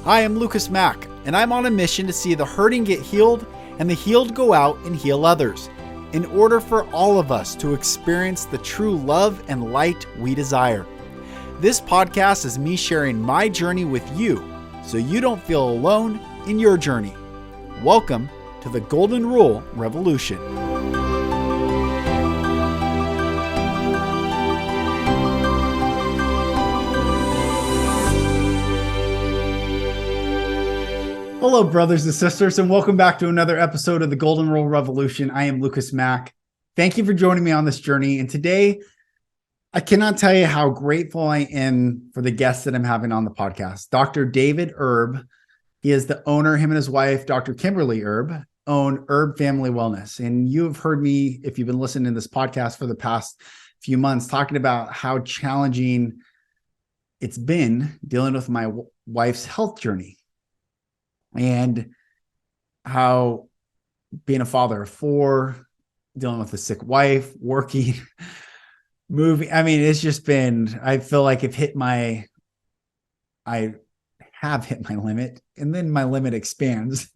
Hi, I'm Mack, and I'm on a mission to see the hurting get healed and the healed go out and heal others, in order for all of us to experience the true love and light we desire. This podcast is me sharing my journey with you, so you don't feel alone in your journey. Welcome to the Golden Rule Revolution. Hello, brothers and sisters, and welcome back to another episode of the Golden Rule Revolution. I am Mack. Thank you for joining me on this journey. And today, I cannot tell you how grateful I am for the guests that I'm having on the podcast. Dr. David Erb, he is the owner, him and his wife, Dr. Kimberly Erb, own Erb Family Wellness. And you have heard me, if you've been listening to this podcast for the past few months, talking about how challenging it's been dealing with my wife's health journey. And how being a father of four, dealing with a sick wife, working, moving. I mean, it's just been, I feel like I have hit my limit, and then my limit expands,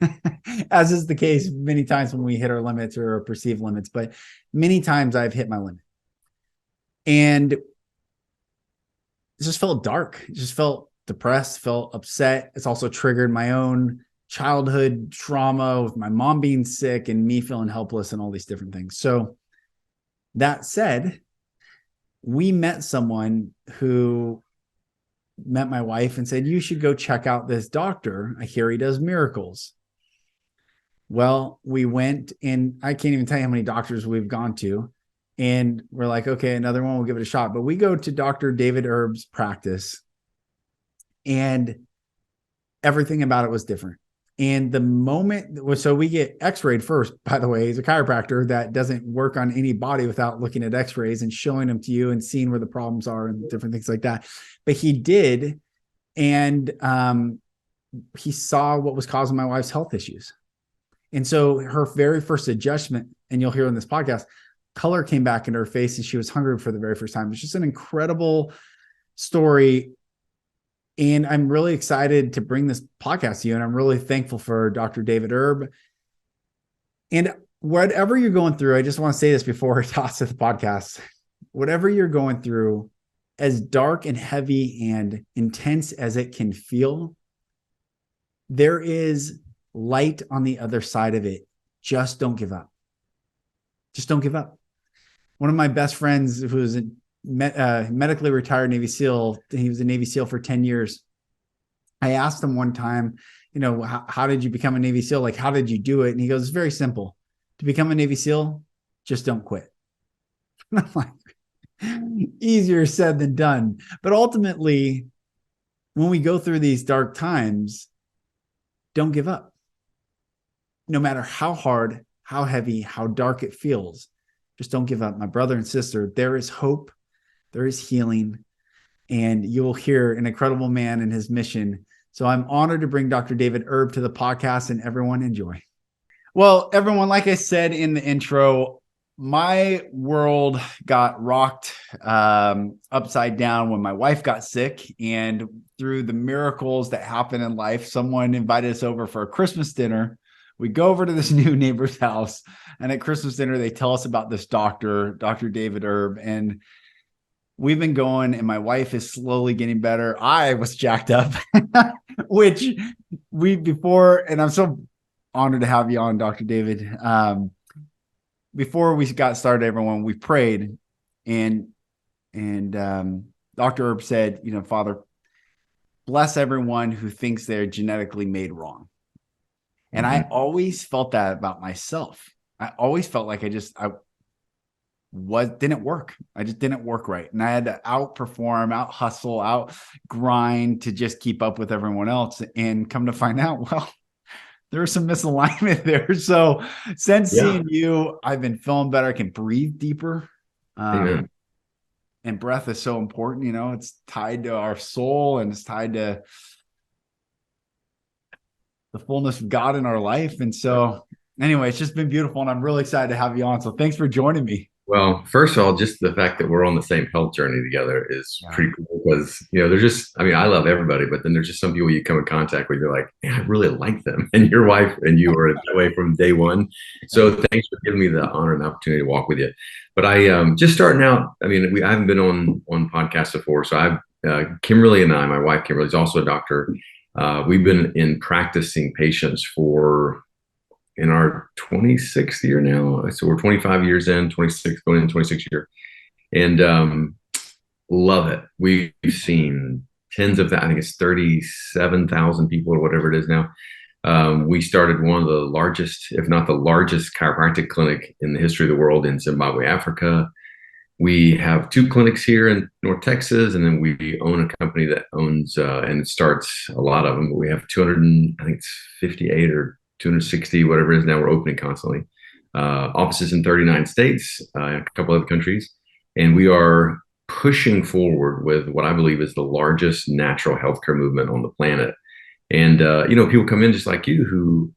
as is the case many times when we hit our limits or our perceived limits. But many times I've hit my limit. And it just felt dark. It just felt depressed, felt upset. It's also triggered my own childhood trauma with my mom being sick and me feeling helpless and all these different things. So that said, we met someone who met my wife and said, you should go check out this doctor. I hear he does miracles. Well, we went, and I can't even tell you how many doctors we've gone to. And we're like, okay, another one, we'll give it a shot. But we go to Dr. David Erb's practice, and everything about it was different. And the moment, so we get x-rayed first, by the way. He's a chiropractor that doesn't work on any body without looking at x-rays and showing them to you and seeing where the problems are and different things like that. But he did. And he saw what was causing my wife's health issues. And so her very first adjustment, and you'll hear in this podcast, color came back into her face and she was hungry for the very first time. It's just an incredible story. And I'm really excited to bring this podcast to you. And I'm really thankful for Dr. David Erb. And whatever you're going through, I just want to say this before I toss to the podcast. Whatever you're going through, as dark and heavy and intense as it can feel, there is light on the other side of it. Just don't give up. Just don't give up. One of my best friends, who was a medically retired Navy SEAL, he was a Navy SEAL for 10 years. I asked him one time, how did you become a Navy SEAL? Like, how did you do it? And he goes, it's very simple. To become a Navy SEAL, just don't quit. And I'm like, easier said than done. But ultimately, when we go through these dark times, don't give up. No matter how hard, how heavy, how dark it feels, just don't give up. My brother and sister, there is hope. There is healing, and you will hear an incredible man and his mission. So I'm honored to bring Dr. David Erb to the podcast, and everyone enjoy. Well, everyone, like I said in the intro, my world got rocked upside down when my wife got sick, and through the miracles that happen in life, someone invited us over for a Christmas dinner. We go over to this new neighbor's house, and at Christmas dinner, they tell us about this doctor, Dr. David Erb, and we've been going, and my wife is slowly getting better. I was jacked up, which and I'm so honored to have you on, Dr. David. Before we got started, everyone, we prayed, and Dr. Erb said, Father, bless everyone who thinks they're genetically made wrong. And I always felt that about myself. I always felt like didn't work. I just didn't work right. And I had to outperform, out hustle, out grind to just keep up with everyone else. And come to find out, well, there was some misalignment there. So since seeing you, I've been feeling better. I can breathe deeper. And breath is so important. It's tied to our soul, and it's tied to the fullness of God in our life. And so anyway, it's just been beautiful, and I'm really excited to have you on. So thanks for joining me. Well, first of all, just the fact that we're on the same health journey together is Yeah. pretty cool because, there's just, I mean, I love everybody, but then there's just some people you come in contact with, you're like, man, I really like them. And your wife and you are that way from day one. So thanks for giving me the honor and opportunity to walk with you. But I just starting out, I mean, I haven't been on podcasts before. So Kimberly and I, my wife, Kimberly, is also a doctor. We've been in practicing patients for in our 26th year now. So we're 25 years in, 26, going in 26 year. And love it. We've seen tens of, I think it's 37,000 people or whatever it is now. We started one of the largest, if not the largest, chiropractic clinic in the history of the world in Zimbabwe, Africa. We have two clinics here in North Texas, and then we own a company that owns and starts a lot of them. But we have 200, I think it's 58 or 260, whatever it is now. We're opening constantly. Offices in 39 states, a couple other countries, and we are pushing forward with what I believe is the largest natural healthcare movement on the planet. And people come in just like you who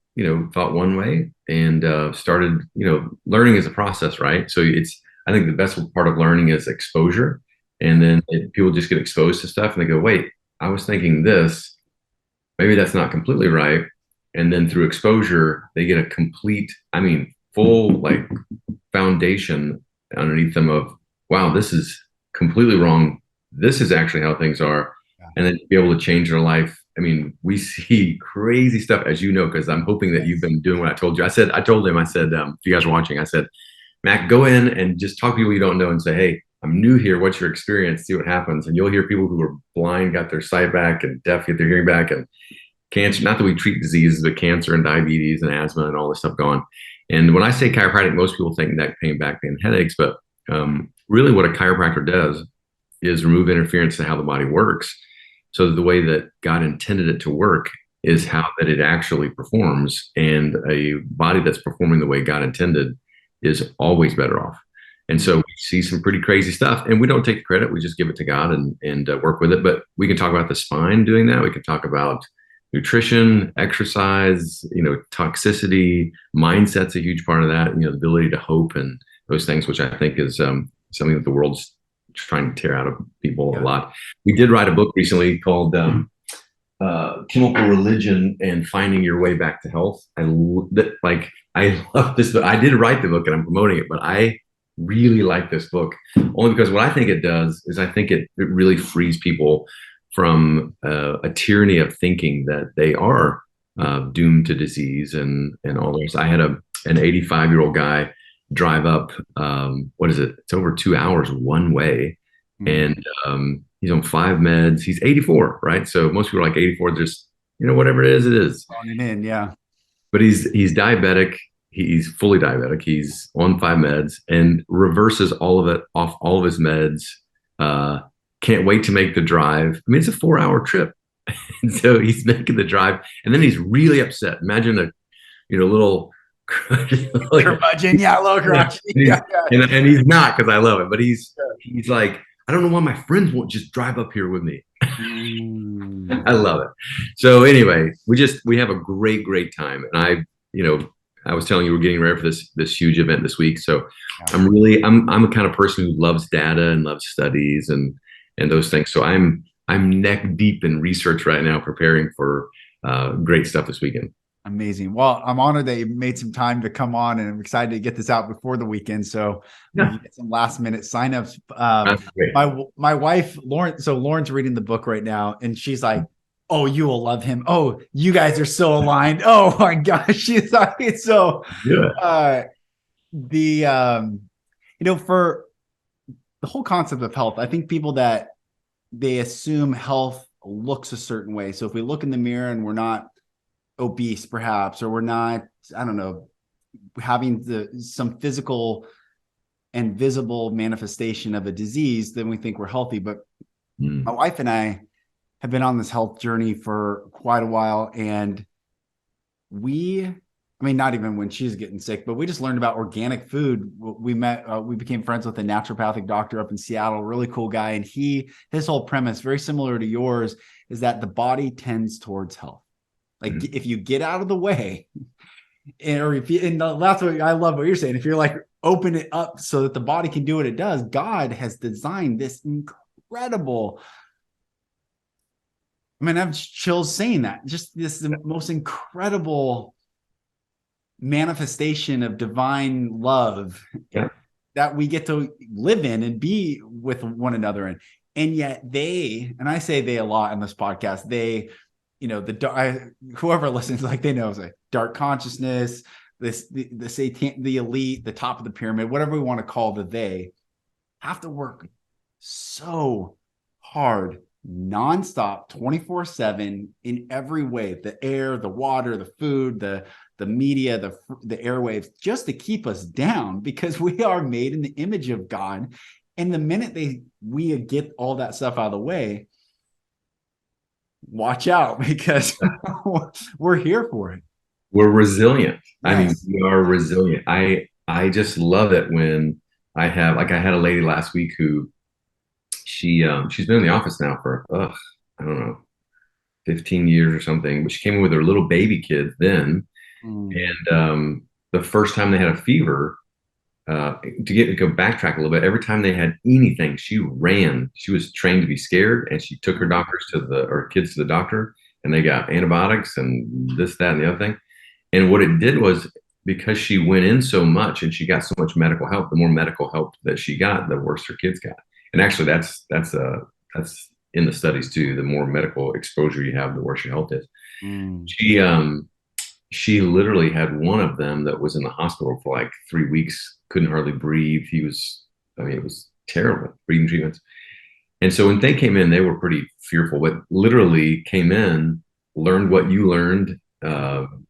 thought one way and started learning is a process, right? So I think the best part of learning is exposure. And then people just get exposed to stuff and they go, wait, I was thinking this, maybe that's not completely right. And then through exposure, they get a complete, I mean, full like foundation underneath them of, wow, this is completely wrong. This is actually how things are. And then be able to change their life. I mean, we see crazy stuff, as you know, because I'm hoping that you've been doing what I told you. I told him, if you guys are watching, I said, Mack, go in and just talk to people you don't know and say, hey, I'm new here. What's your experience? See what happens. And you'll hear people who are blind got their sight back and deaf get their hearing back and cancer. Not that we treat diseases, but cancer and diabetes and asthma and all this stuff going. And when I say chiropractic, most people think neck pain, back pain, headaches. But really what a chiropractor does is remove interference to how the body works. So the way that God intended it to work is how that it actually performs. And a body that's performing the way God intended is always better off. And so we see some pretty crazy stuff and we don't take the credit. We just give it to God and work with it. But we can talk about the spine doing that. We can talk about nutrition, exercise, toxicity, mindset's a huge part of that, the ability to hope and those things, which I think is something that the world's trying to tear out of people a lot. We did write a book recently called Chemical Religion and Finding Your Way Back to Health. I love this book. I did write the book and I'm promoting it, but I really like this book only because what I think it does is I think it really frees people from a tyranny of thinking that they are doomed to disease and all this. I had an 85-year-old guy drive up, it's over 2 hours one way. And he's on 5 meds. He's 84, right? So most people are like 84, just, whatever it is. On and in, yeah. But he's diabetic. He's fully diabetic. He's on 5 meds and reverses all of it off all of his meds. Can't wait to make the drive. I mean, it's a 4-hour trip. And so he's making the drive and then he's really upset. Imagine a, little curmudgeon, a little curmudgeon. And he's not, because I love it, but he's like, I don't know why my friends won't just drive up here with me. I love it. So anyway, we have a great time. And I was telling you, we're getting ready for this huge event this week. So I'm a kind of person who loves data and loves studies and those things. So I'm neck deep in research right now, preparing for great stuff this weekend. Amazing. Well, I'm honored that you made some time to come on, and I'm excited to get this out before the weekend. So we can get some last minute signups. My wife, Lauren, so Lauren's reading the book right now, and she's like, "Oh, you will love him. Oh, you guys are so aligned. Oh my gosh." She's like, so for the whole concept of health, I think people that they assume health looks a certain way. So if we look in the mirror and we're not obese perhaps, or we're not, I don't know, having some physical and visible manifestation of a disease, then we think we're healthy. But my wife and I have been on this health journey for quite a while, and not even when she's getting sick, but we just learned about organic food. We became friends with a naturopathic doctor up in Seattle, really cool guy. And his whole premise, very similar to yours, is that the body tends towards health. Like if you get out of the way, and that's what I love what you're saying. If you're like open it up so that the body can do what it does. God has designed this incredible, I mean, I have chills saying that. Just this the most incredible manifestation of divine love Yeah. that we get to live in and be with one another in. And yet they, and I say they a lot on this podcast, they, you know, whoever listens, like they know, it's like dark consciousness, the Satan, the elite, the top of the pyramid, whatever we want to call they have to work so hard, nonstop, 24/7 in every way, the air, the water, the food, the media, the airwaves, just to keep us down, because we are made in the image of God. And the minute we get all that stuff out of the way, watch out, because we're here for it. We're resilient. I mean, Yes. we are resilient. I just love it when I had a lady last week who she's been in the office now for I don't know, 15 years or something, but she came in with her little baby kid then. And the first time they had a fever, to go backtrack a little bit, every time they had anything, she ran. She was trained to be scared, and she took her kids to the doctor, and they got antibiotics and this, that, and the other thing. And what it did was, because she went in so much and she got so much medical help, the more medical help that she got, the worse her kids got. And actually, that's in the studies too. The more medical exposure you have, the worse your health is. She literally had one of them that was in the hospital for like 3 weeks, couldn't hardly breathe. It was terrible, breathing treatments. And so when they came in, they were pretty fearful, but literally came in, learned what you learned.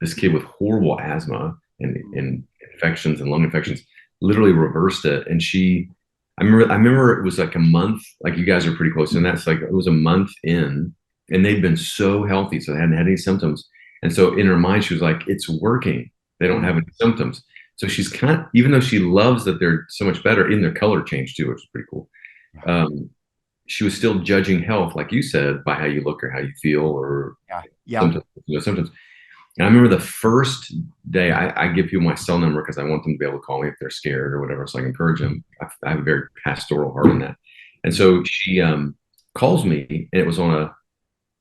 This kid with horrible asthma and infections and lung infections literally reversed it. And I remember it was like a month, like you guys are pretty close. And that's like, it was a month in, and they'd been so healthy. So they hadn't had any symptoms. And so in her mind, she was like, it's working. They don't have any symptoms. So she's even though she loves that they're so much better, in their color change too, which is pretty cool. She was still judging health, like you said, by how you look or how you feel, or symptoms. And I remember the first day, I give people my cell number because I want them to be able to call me if they're scared or whatever. So I encourage them. I have a very pastoral heart in that. And so she calls me, and it was on a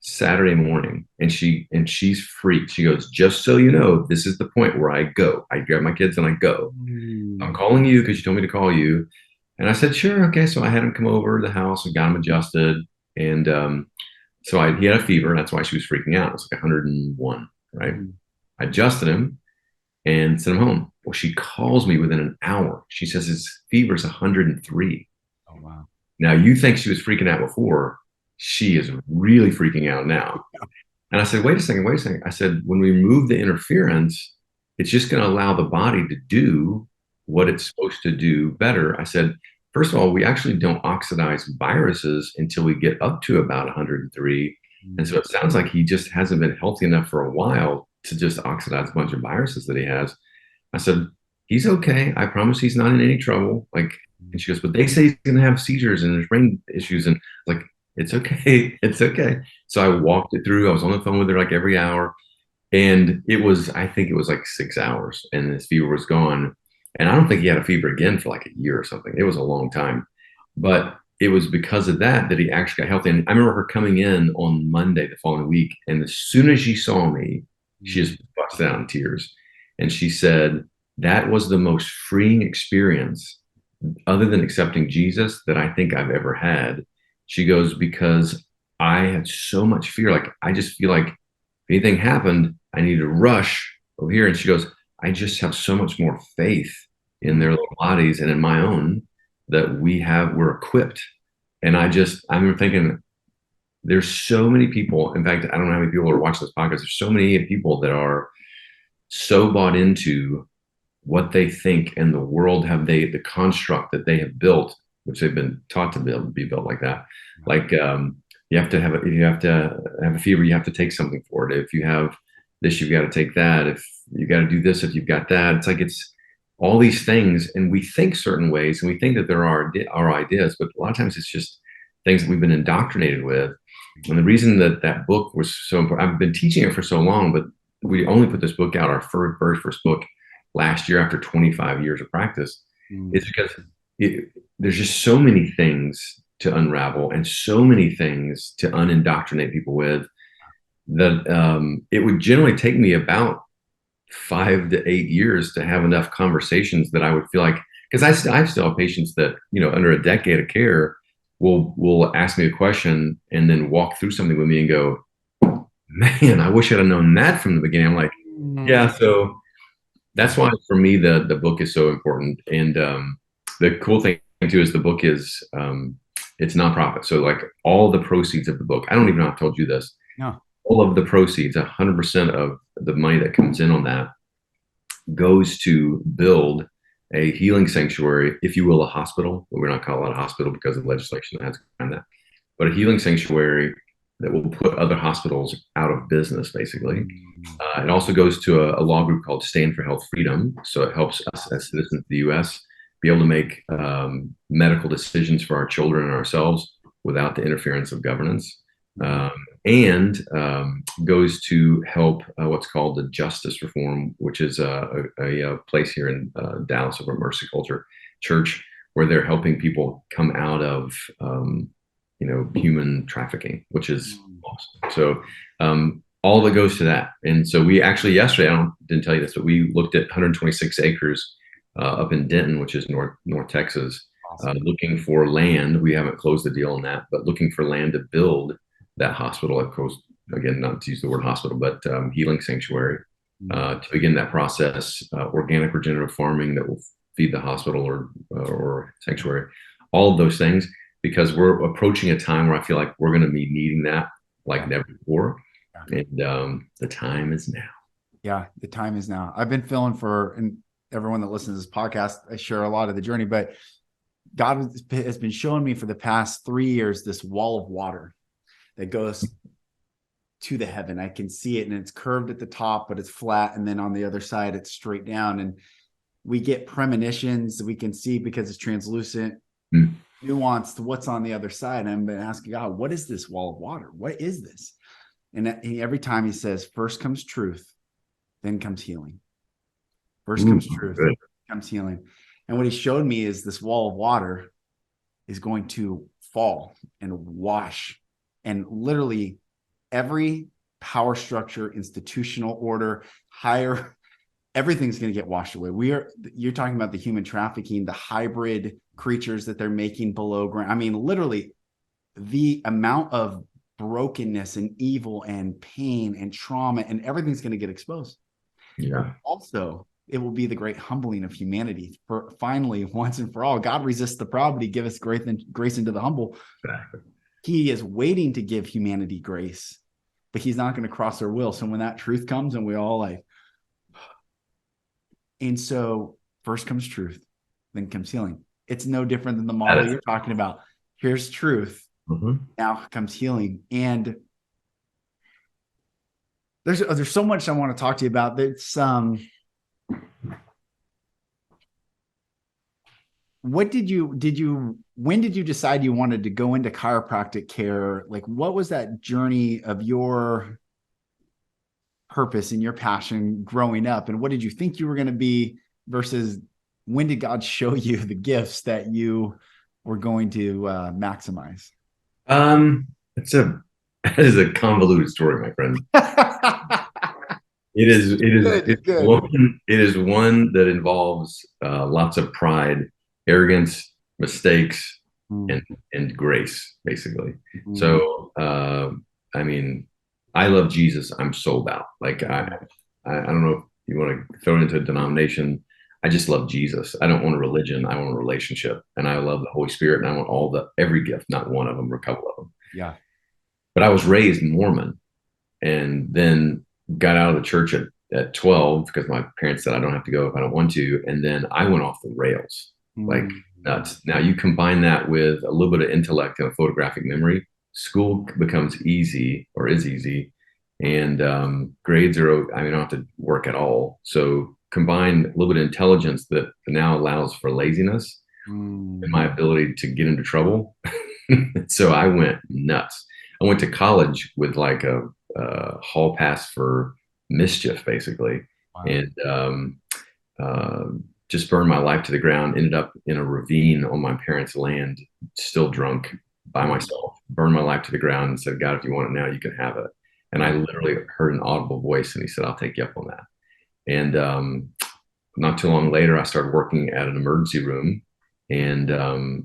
Saturday morning, and she's freaked. She goes, just so you know, this is the point where I go. I grab my kids and I go. I'm calling you because you told me to call you. And I said, sure, okay. So I had him come over to the house and got him adjusted. And he had a fever. That's why she was freaking out. It was like 101. Right. I adjusted him and sent him home. Well, she calls me within an hour. She says his fever is 103. Oh, wow. Now, you think she was freaking out before. She is really freaking out now. And I said, wait a second. I said, when we remove the interference, it's just going to allow the body to do what it's supposed to do better. I said, first of all, we actually don't oxidize viruses until we get up to about 103. And so it sounds like he just hasn't been healthy enough for a while to just oxidize a bunch of viruses that he has. I said, he's okay. I promise he's not in any trouble. And she goes, but they say he's going to have seizures and there's brain issues. And like, it's okay. It's okay. So I walked it through. I was on the phone with her like every hour. And I think it was like 6 hours, and his fever was gone. And I don't think he had a fever again for like a year or something. It was a long time. But it was because of that he actually got healthy. And I remember her coming in on Monday the following week. And as soon as she saw me, she just busted out in tears. And she said, that was the most freeing experience, other than accepting Jesus, that I think I've ever had. She goes, because I had so much fear. Like, I just feel like if anything happened, I need to rush over here. And she goes, I just have so much more faith in their little bodies and in my own, that we're equipped. And I'm thinking, there's so many people. In fact, I don't know how many people are watching this podcast. There's so many people that are so bought into what they think and the world the construct that they have built, which they've been taught to be built like that. Like, you have to have a fever, you have to take something for it. If you have this, you've got to take that. If you got to do this, if you've got that, it's all these things. And we think certain ways, and we think that there are our ideas, but a lot of times it's just things that we've been indoctrinated with. And the reason that book was so important, I've been teaching it for so long, but we only put this book out, our very first book, last year after 25 years of practice. It's because there's just so many things to unravel and so many things to unindoctrinate people with that it would generally take me about 5 to 8 years to have enough conversations that I would feel like, because I still have patients that, under a decade of care will ask me a question and then walk through something with me and go, man, I wish I'd have known that from the beginning. I'm like, yeah. So that's why for me, the book is so important. And the cool thing too is the book is, it's nonprofit. So like all the proceeds of the book, I don't even know if I told you this. No. All of the proceeds, 100% of the money that comes in on that goes to build a healing sanctuary, if you will, a hospital. But we're not calling it a hospital because of legislation that has behind that, but a healing sanctuary that will put other hospitals out of business, basically. It also goes to a law group called Stand for Health Freedom. So it helps us as citizens of the U.S. be able to make medical decisions for our children and ourselves without the interference of governance. And goes to help what's called the Justice Reform, which is a place here in Dallas over Mercy Culture Church, where they're helping people come out of human trafficking, which is awesome. So all that goes to that. And so we actually yesterday, didn't tell you this, but we looked at 126 acres up in Denton, which is North Texas, looking for land. We haven't closed the deal on that, but looking for land to build that hospital, of course, again, not to use the word hospital, but healing sanctuary, to begin that process, organic regenerative farming that will feed the hospital or sanctuary, all of those things, because we're approaching a time where I feel like we're going to be needing that like never before. And the time is now. Yeah, the time is now. I've been feeling and everyone that listens to this podcast, I share a lot of the journey, but God has been showing me for the past 3 years this wall of water that goes to the heaven. I can see it, and it's curved at the top, but it's flat. And then on the other side, it's straight down. And we get premonitions that we can see because it's translucent, nuanced what's on the other side. And I've been asking God, what is this wall of water? What is this? And every time he says, first comes truth, then comes healing. First comes truth, then comes healing. And what he showed me is this wall of water is going to fall and wash. And literally every power structure, institutional order, higher, everything's going to get washed away. You're talking about the human trafficking, the hybrid creatures that they're making below ground. I mean, literally the amount of brokenness and evil and pain and trauma and everything's going to get exposed. Yeah. Also, it will be the great humbling of humanity. For finally, once and for all, God resists the proud, but he giveth grace into the humble. Exactly. He is waiting to give humanity grace, but he's not going to cross our will. So when that truth comes and we all like, and so first comes truth, then comes healing. It's no different than the model you're talking about. Here's truth. Now comes healing. And there's so much I want to talk to you about. There's when did you decide you wanted to go into chiropractic care? Like, what was that journey of your purpose and your passion growing up? And what did you think you were going to be versus when did God show you the gifts that you were going to maximize? That is a convoluted story, my friend. It is one that involves lots of pride, arrogance, mistakes, and grace, basically. So, I mean, I love Jesus. I'm sold out. Like I don't know if you want to throw it into a denomination. I just love Jesus. I don't want a religion. I want a relationship, and I love the Holy Spirit, and I want every gift, not one of them or a couple of them. Yeah. But I was raised Mormon, and then got out of the church at 12 because my parents said I don't have to go if I don't want to. And then I went off the rails, like nuts. Now you combine that with a little bit of intellect and a photographic memory, school becomes easy or is easy. And grades are, I don't have to work at all. So combine a little bit of intelligence that now allows for laziness and my ability to get into trouble. So I went nuts. I went to college with like a hall pass for mischief, basically. Wow. And just burned my life to the ground, ended up in a ravine on my parents' land, still drunk by myself, burned my life to the ground and said, God, if you want it now, you can have it. And I literally heard an audible voice and he said, I'll take you up on that. And not too long later, I started working at an emergency room. And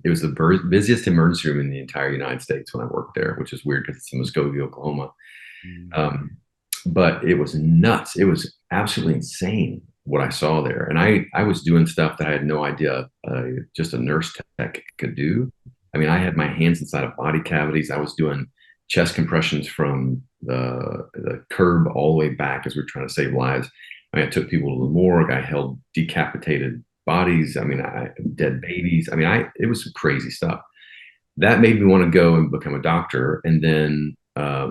it was the busiest emergency room in the entire United States when I worked there, which is weird because it's in Muskogee, Oklahoma. But it was nuts. It was absolutely insane what I saw there. And I was doing stuff that I had no idea just a nurse tech could do. I mean, I had my hands inside of body cavities. I was doing chest compressions from the curb all the way back as we were trying to save lives. I mean, I took people to the morgue. I held decapitated bodies. I mean, dead babies. I mean, it was some crazy stuff. That made me want to go and become a doctor. And then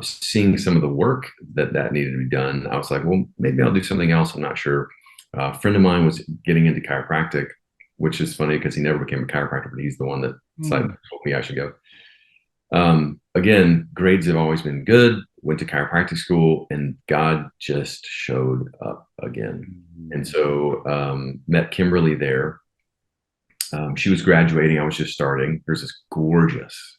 seeing some of the work that needed to be done, I was like, well, maybe I'll do something else. I'm not sure. A friend of mine was getting into chiropractic, which is funny because he never became a chiropractor, but he's the one that told me I should go. Again, grades have always been good. Went to chiropractic school, and God just showed up again. And so met Kimberly there. She was graduating. I was just starting. There's this gorgeous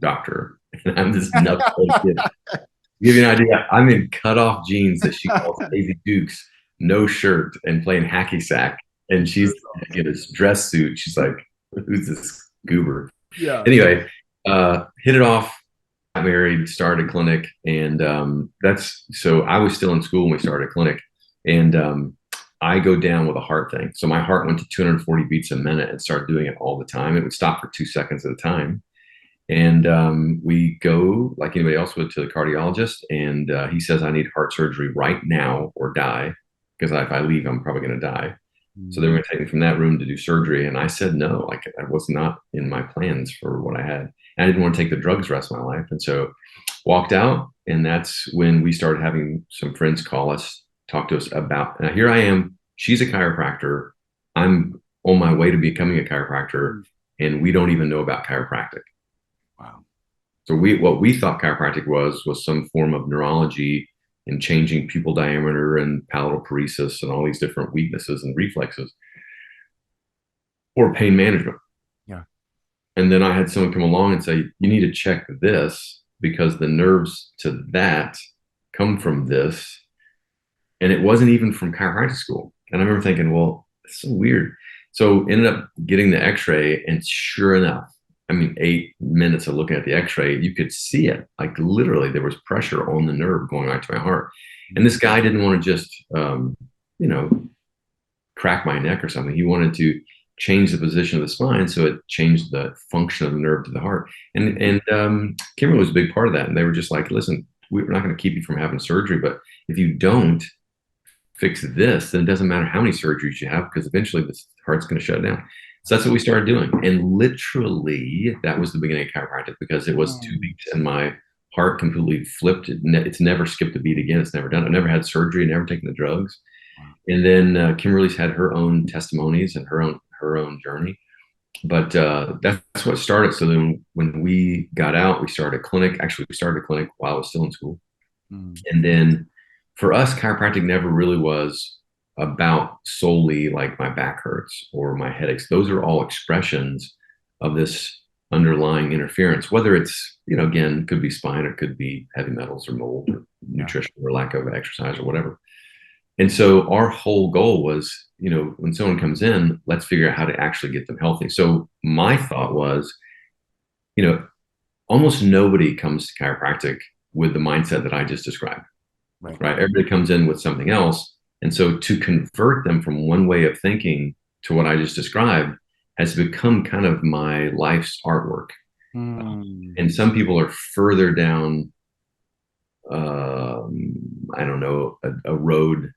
doctor, and I'm this nuts kid. To give you an idea, I'm in cutoff jeans that she calls Daisy Dukes, no shirt, and playing hacky sack. And she's in this dress suit. She's like, who's this goober? Yeah. Anyway, hit it off, got married, started a clinic. And so I was still in school when we started a clinic. And I go down with a heart thing. So my heart went to 240 beats a minute and started doing it all the time. It would stop for 2 seconds at a time. And we go, like anybody else would, to the cardiologist. And he says, I need heart surgery right now or die. Because if I leave, I'm probably going to die. So they were going to take me from that room to do surgery. And I said no, like I was not in my plans for what I had. And I didn't want to take the drugs the rest of my life. And so walked out. And that's when we started having some friends call us, talk to us about, now here I am. She's a chiropractor. I'm on my way to becoming a chiropractor. And we don't even know about chiropractic. Wow. So what we thought chiropractic was some form of neurology and changing pupil diameter and palatal paresis and all these different weaknesses and reflexes, or pain management. Yeah. And then I had someone come along and say, you need to check this because the nerves to that come from this. And it wasn't even from chiropractic school. And I remember thinking, well, it's so weird. So ended up getting the x-ray, and sure enough, I mean, 8 minutes of looking at the x-ray, you could see it. Like literally there was pressure on the nerve going right to my heart. And this guy didn't want to just, crack my neck or something. He wanted to change the position of the spine so it changed the function of the nerve to the heart. And Kimberly was a big part of that. And they were just like, listen, we're not going to keep you from having surgery, but if you don't fix this, then it doesn't matter how many surgeries you have, because eventually the heart's going to shut down. So that's what we started doing. And literally that was the beginning of chiropractic, because it was 2 weeks and my heart completely flipped. It's never skipped a beat again. It's never done. I've never had surgery, never taken the drugs. And then Kimberly's had her own testimonies and her own journey. But that's what started. So then when we got out, we started a clinic. Actually, we started a clinic while I was still in school. And then for us, chiropractic never really was about solely like my back hurts or my headaches. Those are all expressions of this underlying interference, whether it's, again, could be spine, or could be heavy metals or mold or nutrition or lack of exercise or whatever. And so our whole goal was, when someone comes in, let's figure out how to actually get them healthy. So my thought was, almost nobody comes to chiropractic with the mindset that I just described, right? Everybody comes in with something else. And so to convert them from one way of thinking to what I just described has become kind of my life's artwork. And some people are further down, I don't know, a road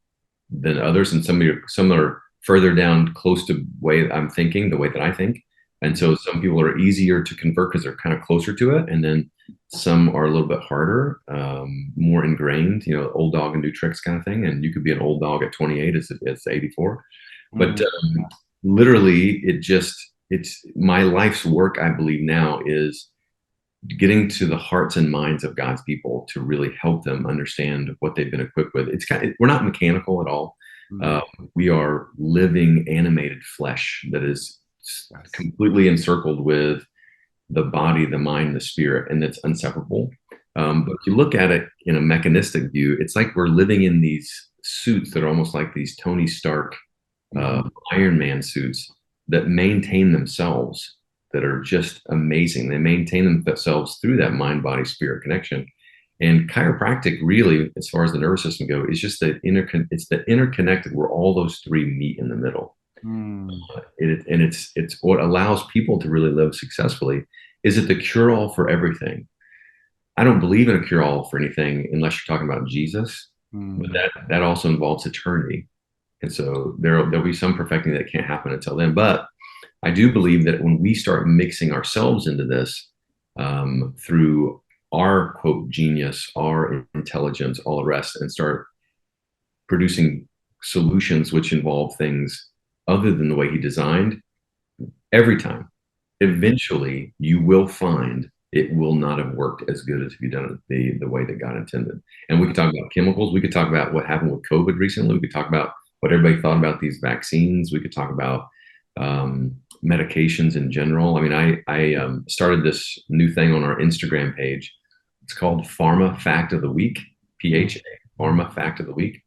than others. And some are further down close to the way I'm thinking, the way that I think. And so some people are easier to convert because they're kind of closer to it. And then some are a little bit harder, more ingrained, old dog and new tricks kind of thing. And you could be an old dog at 28 as 84. But literally, it's my life's work, I believe now, is getting to the hearts and minds of God's people to really help them understand what they've been equipped with. We're not mechanical at all. Mm. We are living, animated flesh that is Yes. completely encircled with the body, the mind, the spirit, and it's inseparable. But if you look at it in a mechanistic view, it's like we're living in these suits that are almost like these Tony Stark uh, Mhm. Iron Man suits that maintain themselves, that are just amazing. They maintain themselves through that mind, body, spirit connection. And chiropractic, really, as far as the nervous system go, is just it's the interconnected where all those three meet in the middle. Mm. And it's what allows people to really live successfully. Is it the cure all for everything? I don't believe in a cure all for anything unless you're talking about Jesus, but Mm. that also involves eternity. And so there'll be some perfecting that can't happen until then. But I do believe that when we start mixing ourselves into this through our quote genius, our intelligence, all the rest, and start producing solutions which involve things other than the way he designed, every time, eventually you will find it will not have worked as good as if you done it the way that God intended. And we could talk about chemicals. We could talk about what happened with COVID recently. We could talk about what everybody thought about these vaccines. We could talk about medications in general. I mean, I started this new thing on our Instagram page. It's called Pharma Fact of the Week, PHA, Pharma Fact of the Week.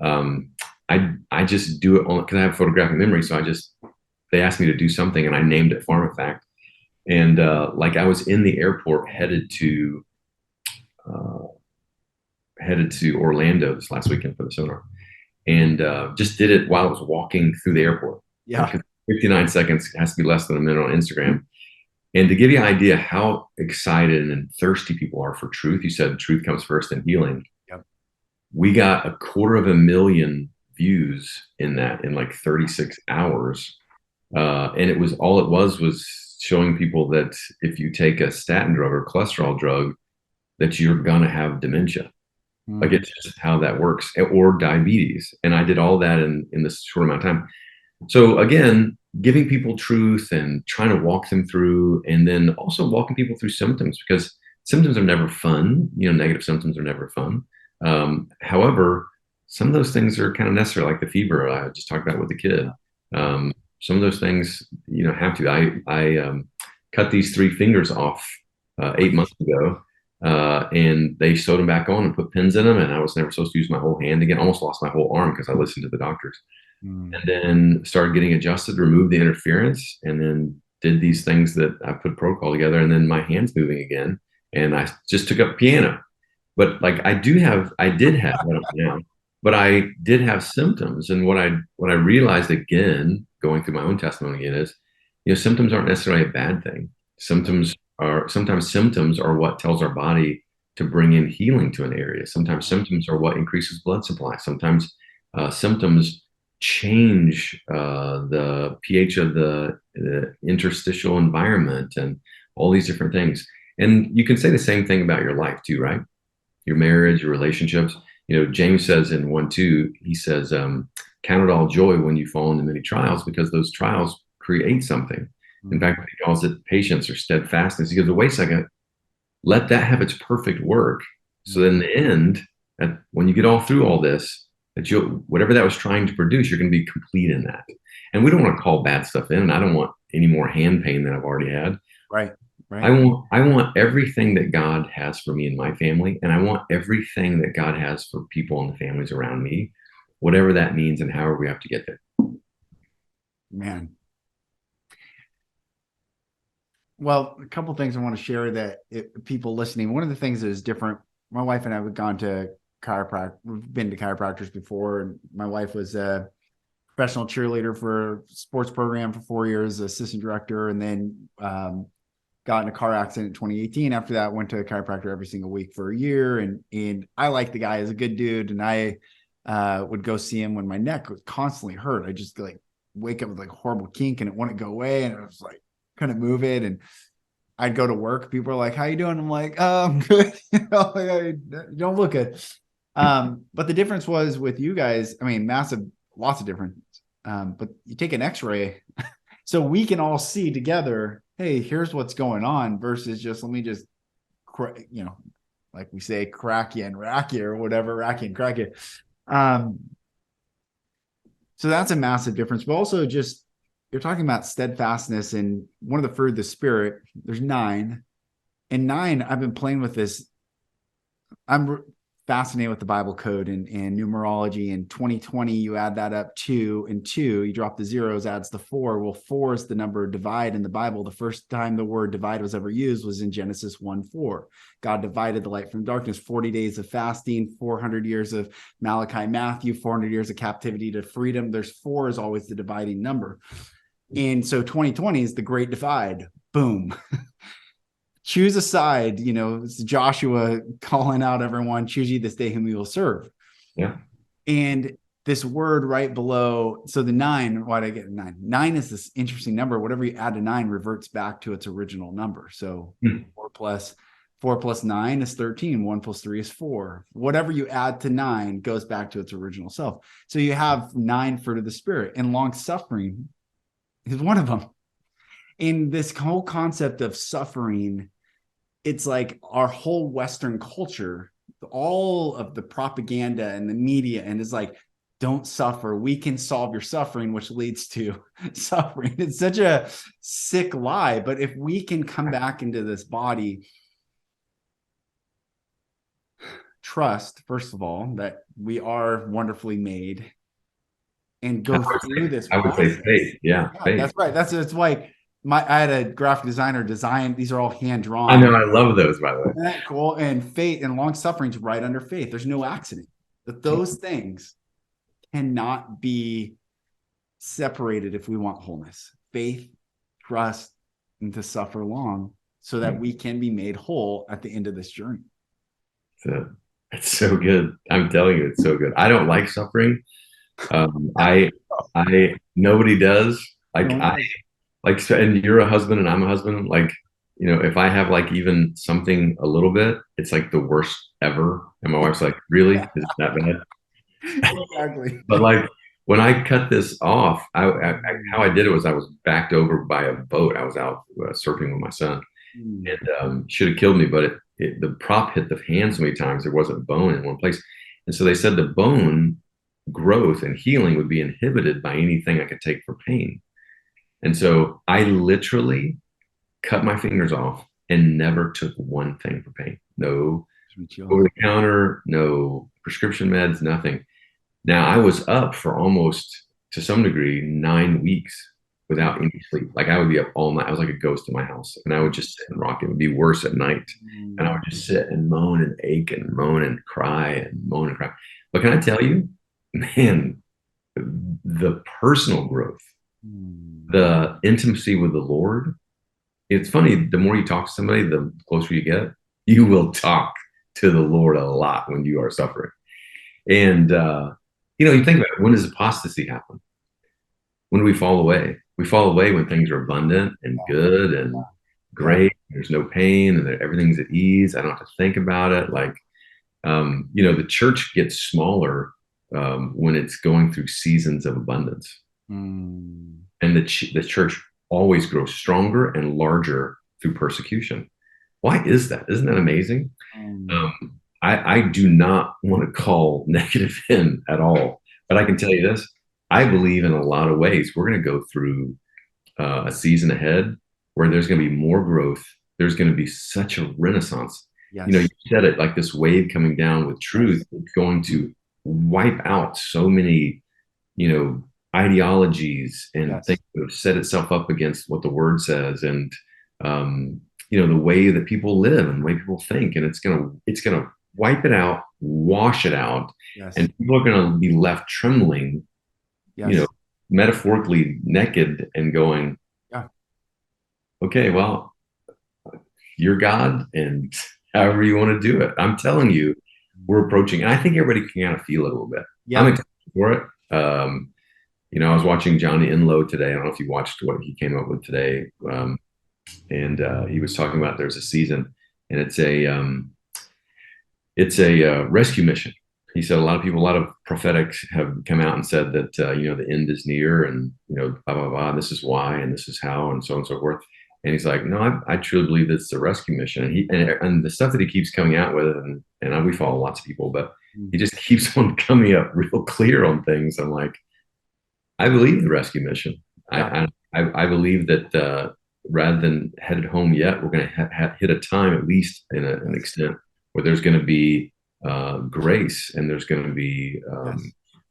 Um, I just do it on because I have photographic memory. So they asked me to do something and I named it Pharma Fact. And like I was in the airport uh, headed to Orlando this last weekend for the seminar, and just did it while I was walking through the airport. Yeah. Like 59 seconds has to be less than a minute on Instagram. And to give you an idea how excited and thirsty people are for truth, you said truth comes first and healing. Yep. We got 250,000 views in that in like 36 hours. And all it was showing people that if you take a statin drug or cholesterol drug, that you're gonna have dementia. Like Mm. it's just how that works, or diabetes. And I did all that in this short amount of time. So again, giving people truth and trying to walk them through, and then also walking people through symptoms because symptoms are never fun. Negative symptoms are never fun. However, some of those things are kind of necessary, like the fever I just talked about with the kid. Some of those things, have to. I cut these three fingers off 8 months ago, and they sewed them back on and put pins in them, and I was never supposed to use my whole hand again. Almost lost my whole arm because I listened to the doctors, Mm. and then started getting adjusted, removed the interference, and then did these things that I put protocol together, and then my hand's moving again, and I just took up piano. But like I did have, I don't now, but I did have symptoms, and what I realized again, going through my own testimony again, is, symptoms aren't necessarily a bad thing. Sometimes symptoms are what tells our body to bring in healing to an area. Sometimes symptoms are what increases blood supply. Sometimes symptoms change the pH of the interstitial environment and all these different things. And you can say the same thing about your life too, right? Your marriage, your relationships. James says in 1:2, he says, count it all joy when you fall into many trials because those trials create something. In Mm. fact, he calls it patience or steadfastness. He goes, wait a second, let that have its perfect work. So Mm. in the end, when you get all through all this, that you whatever that was trying to produce, you're going to be complete in that. And we don't want to call bad stuff in. And I don't want any more hand pain than I've already had. Right. I Right. want everything that God has for me and my family, and I want everything that God has for people and the families around me, whatever that means and however we have to get there. Man. Well, a couple of things I want to share that people listening. One of the things that is different. My wife and I have gone to chiropractic. We've been to chiropractors before, and my wife was a professional cheerleader for a sports program for 4 years, assistant director, and then got in a car accident in 2018. After that, went to a chiropractor every single week for a year, and I like the guy as a good dude, and I would go see him when my neck was constantly hurt. I just like wake up with like a horrible kink, and it wouldn't go away, and it was like couldn't move it, and I'd go to work. People are like, "How you doing?" I'm like, I'm good." Like, don't look good. But the difference was with you guys. I mean, massive, lots of difference. But you take an X-ray, so we can all see together. Hey, here's what's going on. Versus just let me just, like we say, crack you and rack you or whatever, rack you and crack you. Um, So that's a massive difference. But also just, you're talking about steadfastness, and one of the fruit of the spirit, there's 9. And 9, I've been playing with this. I'm fascinated with the Bible code and numerology. In 2020, you add that up 2 and 2, you drop the zeros, adds the 4. Well, 4 is the number of divide in the Bible. The first time the word divide was ever used was in Genesis 1:4. God divided the light from darkness. 40 days of fasting, 400 years of Malachi, Matthew, 400 years of captivity to freedom. There's 4 is always the dividing number. And so 2020 is the great divide. Boom. Choose a side, it's Joshua calling out everyone, choose ye this day whom you will serve. Yeah. And this word right below, so the 9, why did I get 9? 9 is this interesting number. Whatever you add to 9 reverts back to its original number. So 4 plus 9 is 13. 1 plus 3 is 4. Whatever you add to 9 goes back to its original self. So you have 9 fruit of the spirit, and long suffering is one of them. In this whole concept of suffering, it's like our whole Western culture, all of the propaganda and the media, and it's like, don't suffer. We can solve your suffering, which leads to suffering. It's such a sick lie. But if we can come back into this body, trust, first of all, that we are wonderfully made, and go through this process. I would say faith. Yeah, faith. That's right. That's why I had a graphic designer design. These are all hand drawn. I know. I love those, by the way. Isn't that cool? And faith and long suffering is right under faith. There's no accident. That those things cannot be separated if we want wholeness. Faith, trust, and to suffer long so that we can be made whole at the end of this journey. It's so good. I'm telling you, it's so good. I don't like suffering. Nobody does. And you're a husband and I'm a husband. Like, if I have like even something a little bit, it's like the worst ever. And my wife's like, really? Is it that bad? Exactly. But like when I cut this off, how I did it was I was backed over by a boat. I was out surfing with my son, and should have killed me, but the prop hit the hand so many times there wasn't bone in one place. And so they said the bone growth and healing would be inhibited by anything I could take for pain. And so I literally cut my fingers off and never took one thing for pain. No over the counter, no prescription meds, nothing. Now I was up for almost, to some degree, 9 weeks without any sleep. Like I would be up all night. I was like a ghost in my house, and I would just sit and rock. It would be worse at night. And I would just sit and moan and ache and moan and cry and moan and cry. But can I tell you, man, the personal growth, the intimacy with the Lord, it's funny, the more you talk to somebody, the closer you get. You will talk to the Lord a lot when you are suffering. And, you think about it, when does apostasy happen? When do we fall away? We fall away when things are abundant and good and great. There's no pain and everything's at ease. I don't have to think about it. Like, the church gets smaller when it's going through seasons of abundance. And the church always grows stronger and larger through persecution. Why is that? Isn't that amazing? I do not want to call negative in at all, but I can tell you this. I believe in a lot of ways we're going to go through a season ahead where there's going to be more growth. There's going to be such a renaissance. Yes. You said it, like this wave coming down with truth. It's going to wipe out so many, ideologies and things that have set itself up against what the word says, and the way that people live and the way people think, and it's gonna wipe it out, wash it out, and people are gonna be left trembling, metaphorically naked and going, okay, well, you're God, and however you want to do it. I'm telling you, we're approaching, and I think everybody can kind of feel it a little bit. I'm excited for it. I was watching Johnny Enlow today. I don't know if you watched what he came up with today. And he was talking about there's a season, and it's a rescue mission. He said a lot of prophetics have come out and said that, the end is near, and, blah, blah, blah, this is why, and this is how, and so on and so forth. And he's like, no, I truly believe it's a rescue mission. And the stuff that he keeps coming out with, and we follow lots of people, but he just keeps on coming up real clear on things. I'm like, I believe the rescue mission. Yeah. I believe that rather than headed home yet, we're going to hit a time, at least in an Yes. extent, where there's going to be grace, and there's going to be Yes.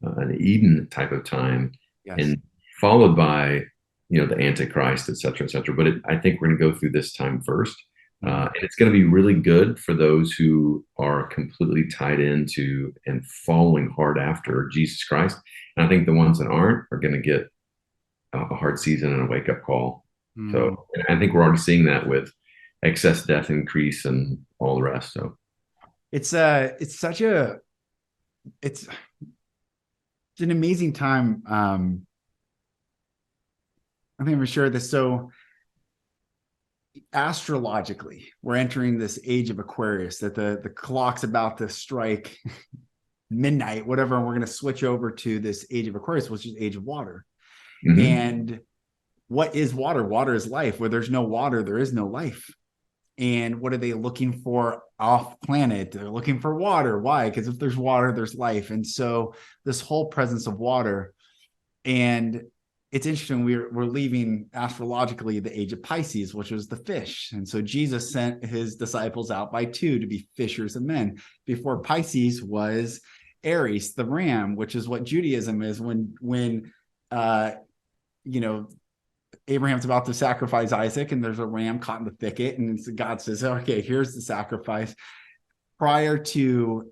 an Eden type of time, Yes. and followed by the Antichrist, et cetera, et cetera. But I think we're going to go through this time first. Mhm. And it's going to be really good for those who are completely tied into and following hard after Jesus Christ. And I think the ones that aren't are going to get a hard season and a wake up call. So Mm. and I think we're already seeing that with excess death increase and all the rest. So It's such a it's an amazing time. I think for sure this. So astrologically, we're entering this age of Aquarius, that the clock's about to strike midnight, whatever, and we're going to switch over to this age of Aquarius, which is age of water. mhm. And what is water? Water is life. Where there's no water, there is no life. And what are they looking for off planet? They're looking for water. Why? Because if there's water, there's life. And so this whole presence of water, and it's interesting, we're leaving astrologically the age of Pisces, which was the fish. And so Jesus sent his disciples out by two to be fishers of men. Before Pisces was Aries, the ram, which is what Judaism is. When you know Abraham's about to sacrifice Isaac, and there's a ram caught in the thicket, and God says, okay, here's the sacrifice. Prior to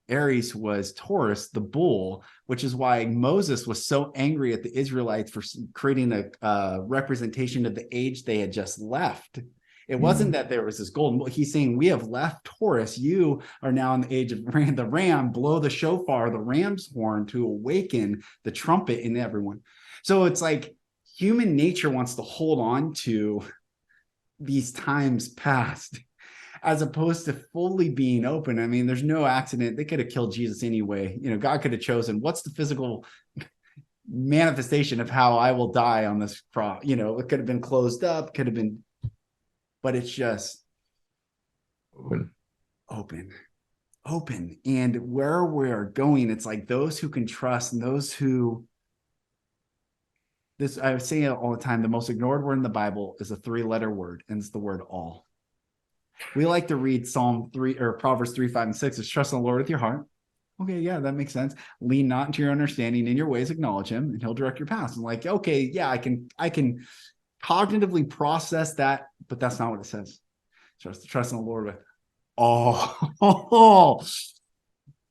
Aries was Taurus, the bull, which is why Moses was so angry at the Israelites for creating a representation of the age they had just left. It wasn't that there was this golden. He's saying, we have left Taurus. You are now in the age of the ram. Blow the shofar, the ram's horn, to awaken the trumpet in everyone. So it's like human nature wants to hold on to these times past, as opposed to fully being open. I mean, there's no accident. They could have killed Jesus anyway. God could have chosen what's the physical manifestation of how I will die on this cross. It could have been closed up, could have been, but it's just open. And where we're going, it's like those who can trust and those who, I say it all the time, the most ignored word in the Bible is a 3-letter word, and it's the word all. We like to read Psalm 3 or Proverbs 3, 5, and 6 is trust in the Lord with your heart. Okay, yeah, that makes sense. Lean not into your understanding, in your ways acknowledge him, and he'll direct your paths. I'm like, okay, yeah, I can cognitively process that, but that's not what it says. Trust in the Lord with all.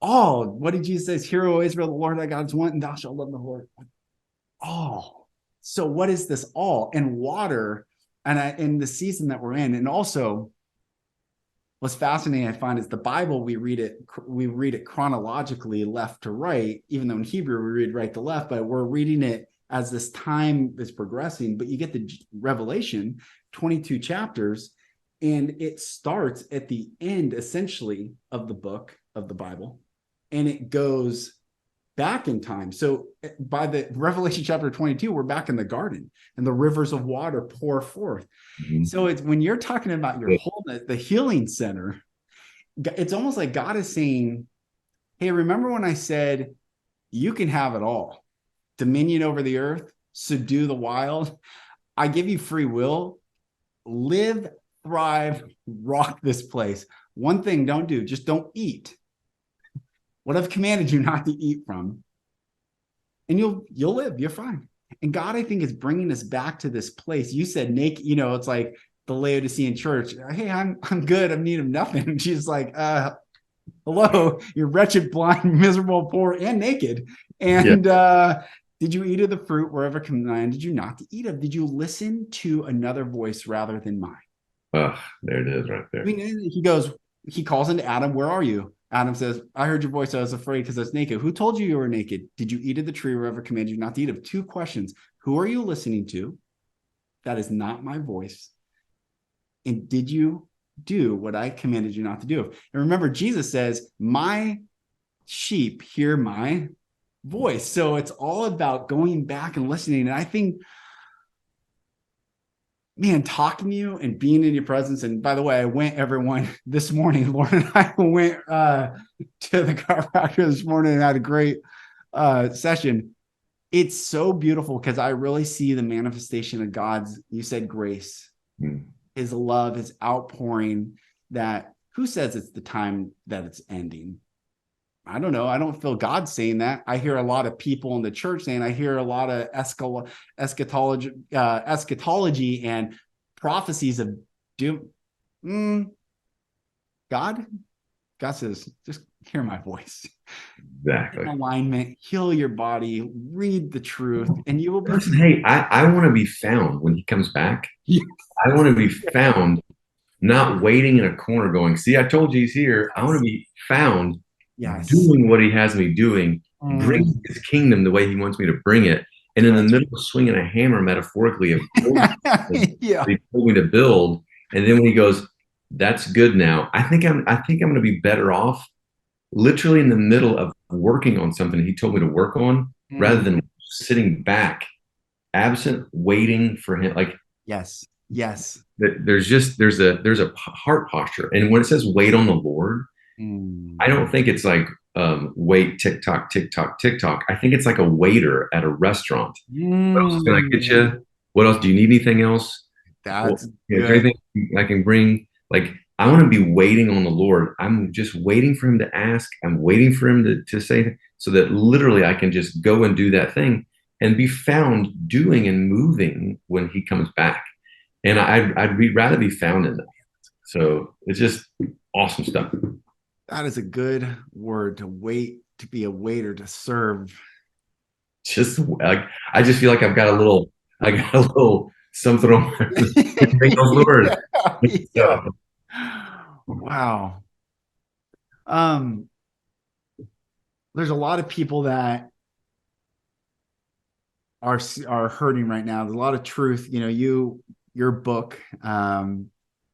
All. What did Jesus say? Hear, O Israel, the Lord thy God is one, and thou shalt love the Lord. All. So what is this all? And water, and in the season that we're in, and also what's fascinating I find is the Bible, we read it chronologically left to right, even though in Hebrew we read right to left, but we're reading it as this time is progressing. But you get the Revelation, 22 chapters, and it starts at the end essentially of the book of the Bible, and it goes back in time. So by the Revelation chapter 22, we're back in the garden, and the rivers of water pour forth. Mhm. So it's when you're talking about your wholeness, the healing center, it's almost like God is saying, hey, remember when I said you can have it all? Dominion over the earth, subdue the wild. I give you free will. Live, thrive, rock this place. One thing don't do, just don't eat what I've commanded you not to eat from, and you'll live. You're fine. And God, I think, is bringing us back to this place. You said naked. It's like the Laodicean church. Hey, I'm good. I'm in need of nothing. And she's like, hello, you're wretched, blind, miserable, poor, and naked. And did you eat of the fruit wherever commanded you not to eat of? Did you listen to another voice rather than mine? There it is right there. I mean, he calls into Adam, where are you? Adam says, I heard your voice. I was afraid because I was naked. Who told you were naked? Did you eat of the tree wherever commanded you not to eat of? 2 questions. Who are you listening to? That is not my voice. And did you do what I commanded you not to do? And remember, Jesus says, my sheep hear my voice. So it's all about going back and listening. And I think, man, talking to you and being in your presence. And by the way, I went, everyone, this morning, Lauren and I went to the chiropractor this morning and had a great session. it's so beautiful because I really see the manifestation of God's, you said grace, his love, his outpouring, that who says it's the time that it's ending? I don't know. I don't feel God saying that. I hear a lot of people in the church saying, I hear a lot of eschatology and prophecies of doom. God says, just hear my voice. Exactly. In alignment, heal your body, read the truth, and you will be. Listen, hey, I want to be found when he comes back. I want to be found, not waiting in a corner going, see, I told you he's here. I want to be found Yes. doing what he has me doing, bringing his kingdom the way he wants me to bring it. And in the middle of swinging a hammer, metaphorically, of Yeah. he told me to build. And then when he goes, that's good now. I think I'm going to be better off literally in the middle of working on something he told me to work on rather than sitting back, absent, waiting for him. Like, yes. There's a heart posture. And when it says wait on the Lord, I don't think it's like wait, tick tock, tick tock, tick tock. I think it's like a waiter at a restaurant. What else can I get you? What else? Do you need anything else? That's Is there anything I can bring? Like, I want to be waiting on the Lord. I'm just waiting for him to ask. I'm waiting for him to say, so that literally I can just go and do that thing and be found doing and moving when he comes back. And I'd rather be found in that. So it's just awesome stuff. That is a good word, to wait, to be a waiter, to serve. Just like, I just feel like I got a little something on my Lord. Yeah. Wow. There's a lot of people that are hurting right now. There's a lot of truth. You know, your book,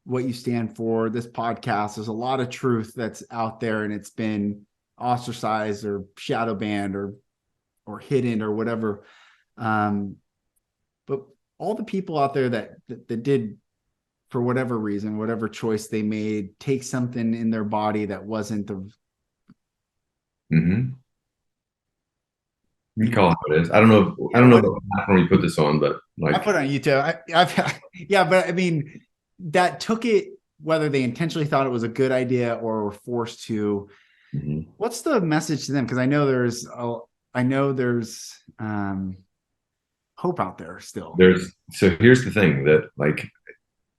what you stand for, this podcast, there's a lot of truth that's out there, and it's been ostracized or shadow banned or hidden or whatever. But all the people out there that did, for whatever reason, whatever choice they made, take something in their body that wasn't the. You call it what it is. I don't know. I don't know what platform you put this on, but like, I put it on YouTube. Yeah, but I mean, that took it, whether they intentionally thought it was a good idea or were forced to. What's the message to them? Because I know there's hope out there still. So here's the thing, that like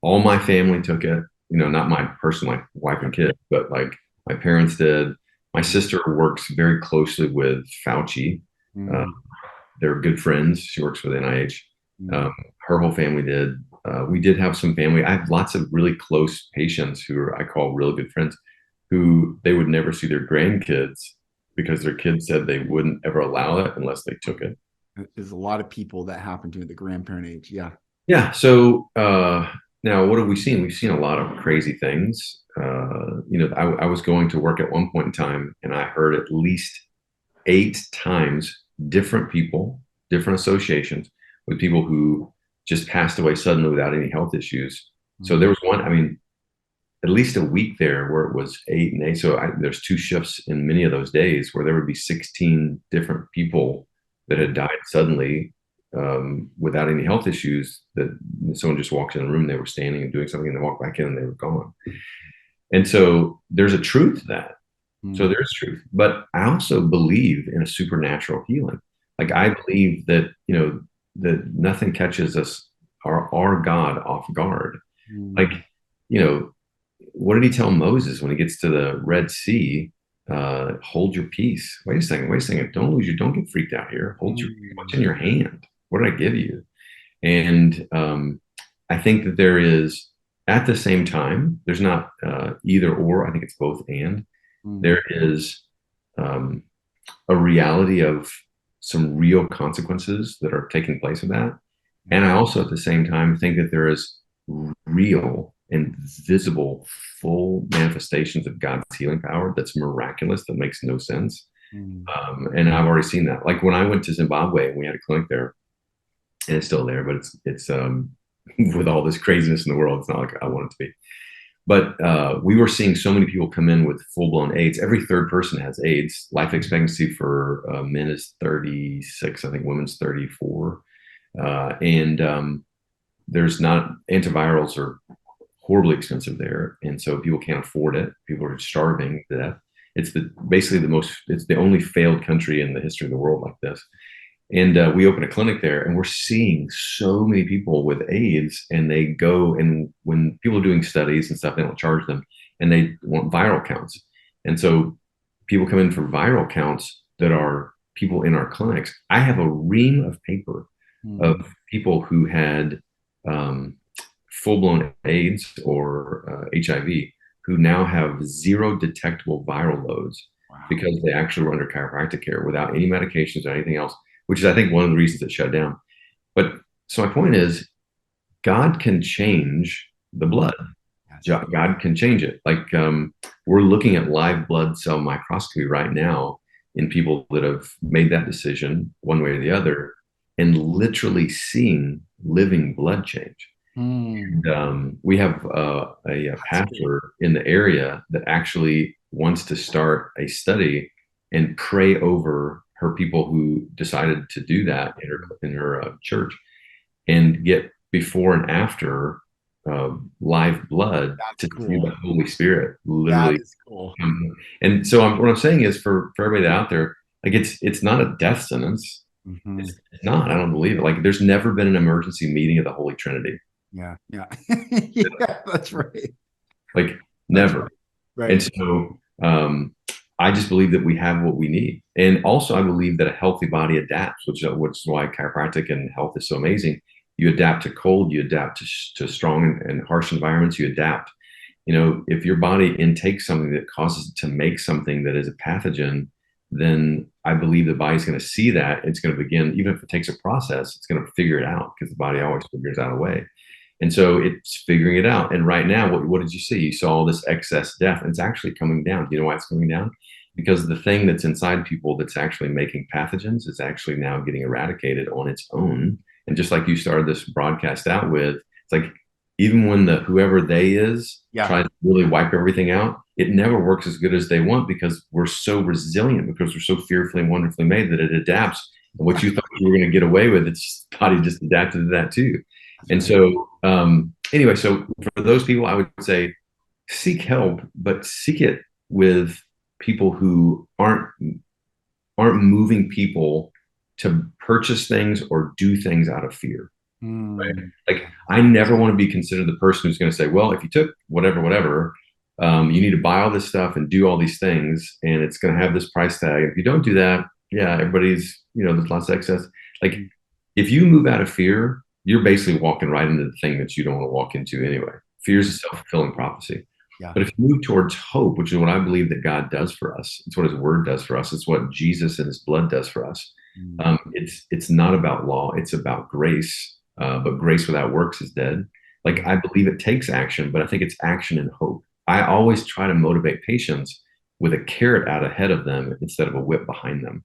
all my family took it, you know, not my personal, like wife and kids, but like my parents did. My sister works very closely with Fauci. They're good friends. She works with NIH. Her whole family did. We did have some family. I have lots of really close patients who I call really good friends, who they would never see their grandkids because their kids said they wouldn't ever allow it unless they took it. There's a lot of people that happen to the grandparent age. Yeah. Yeah. So now what have we seen? We've seen a lot of crazy things. You know, I was going to work at one point in time, and I heard at least 8 times different people, different associations with people who just passed away suddenly without any health issues. So there was one, I mean, at least a week there where it was 8 and 8. So there's 2 shifts in many of those days where there would be 16 different people that had died suddenly without any health issues, that someone just walked in the room, they were standing and doing something, and they walked back in and they were gone. And so there's a truth to that. So there's truth. But I also believe in a supernatural healing. Like, I believe that, you know, that nothing catches us, our God, off guard. Like, you know, what did he tell Moses when he gets to the Red Sea? Hold your peace. Wait a second. Don't get freaked out here. Hold your, what's in your hand? What did I give you? And I think that there is, at the same time, there's not either or. I think it's both and. There is a reality of some real consequences that are taking place of that. And I also, at the same time, think that there is real and visible, full manifestations of God's healing power that's miraculous, that makes no sense. And I've already seen that. Like when I went to Zimbabwe, and we had a clinic there, and it's still there, but it's with all this craziness in the world, it's not like I want it to be. But we were seeing so many people come in with full-blown AIDS. Every third person has AIDS. Life expectancy for men is 36. I think women's 34. And there's not, antivirals are horribly expensive there. And so people can't afford it. People are starving to death. It's it's the only failed country in the history of the world like this. And we opened a clinic there, and we're seeing so many people with AIDS, and they go, and when people are doing studies and stuff, they don't charge them, and they want viral counts. And so people come in for viral counts that are people in our clinics. I have a ream of paper of people who had full-blown AIDS or HIV who now have zero detectable viral loads because they actually were under chiropractic care without any medications or anything else, which is, I think, one of the reasons it shut down. But so my point is, God can change the blood. God can change it. Like we're looking at live blood cell microscopy right now in people that have made that decision one way or the other, and literally seeing living blood change. And we have a pastor in the area that actually wants to start a study and pray over her people who decided to do that in her church, and get before and after live blood to see the Holy Spirit literally. Cool. And so what I'm saying is, for everybody out there, like it's not a death sentence. It's not. I don't believe it. Like there's never been an emergency meeting of the Holy Trinity. Yeah. Yeah, that's right. Like never. Right. And so I just believe that we have what we need. And also I believe that a healthy body adapts, which is why chiropractic and health is so amazing. You adapt to cold, you adapt to strong and harsh environments, you adapt. You know, if your body intakes something that causes it to make something that is a pathogen, then I believe the body's going to see that. It's going to begin, even if it takes a process, it's going to figure it out, because the body always figures out a way. And so it's figuring it out. And right now, what did you see? You saw all this excess death, and it's actually coming down. Do you know why it's coming down? Because the thing that's inside people that's actually making pathogens is actually now getting eradicated on its own. And just like you started this broadcast out with, it's like, even when whoever they is tries to really wipe everything out, it never works as good as they want, because we're so resilient, because we're so fearfully and wonderfully made, that it adapts. And what you thought you were going to get away with, its body just adapted to that too. And so anyway, so for those people, I would say seek help, but seek it with people who aren't moving people to purchase things or do things out of fear. Right? Like I never want to be considered the person who's going to say, well, if you took whatever, you need to buy all this stuff and do all these things, and it's going to have this price tag. If you don't do that, everybody's, there's lots of excess. Like if you move out of fear, you're basically walking right into the thing that you don't want to walk into anyway. Fear is a self-fulfilling prophecy. But if you move towards hope, which is what I believe that God does for us, it's what his word does for us. It's what Jesus and his blood does for us. It's not about law. It's about grace. But grace without works is dead. Like I believe it takes action, but I think it's action and hope. I always try to motivate patients with a carrot out ahead of them instead of a whip behind them.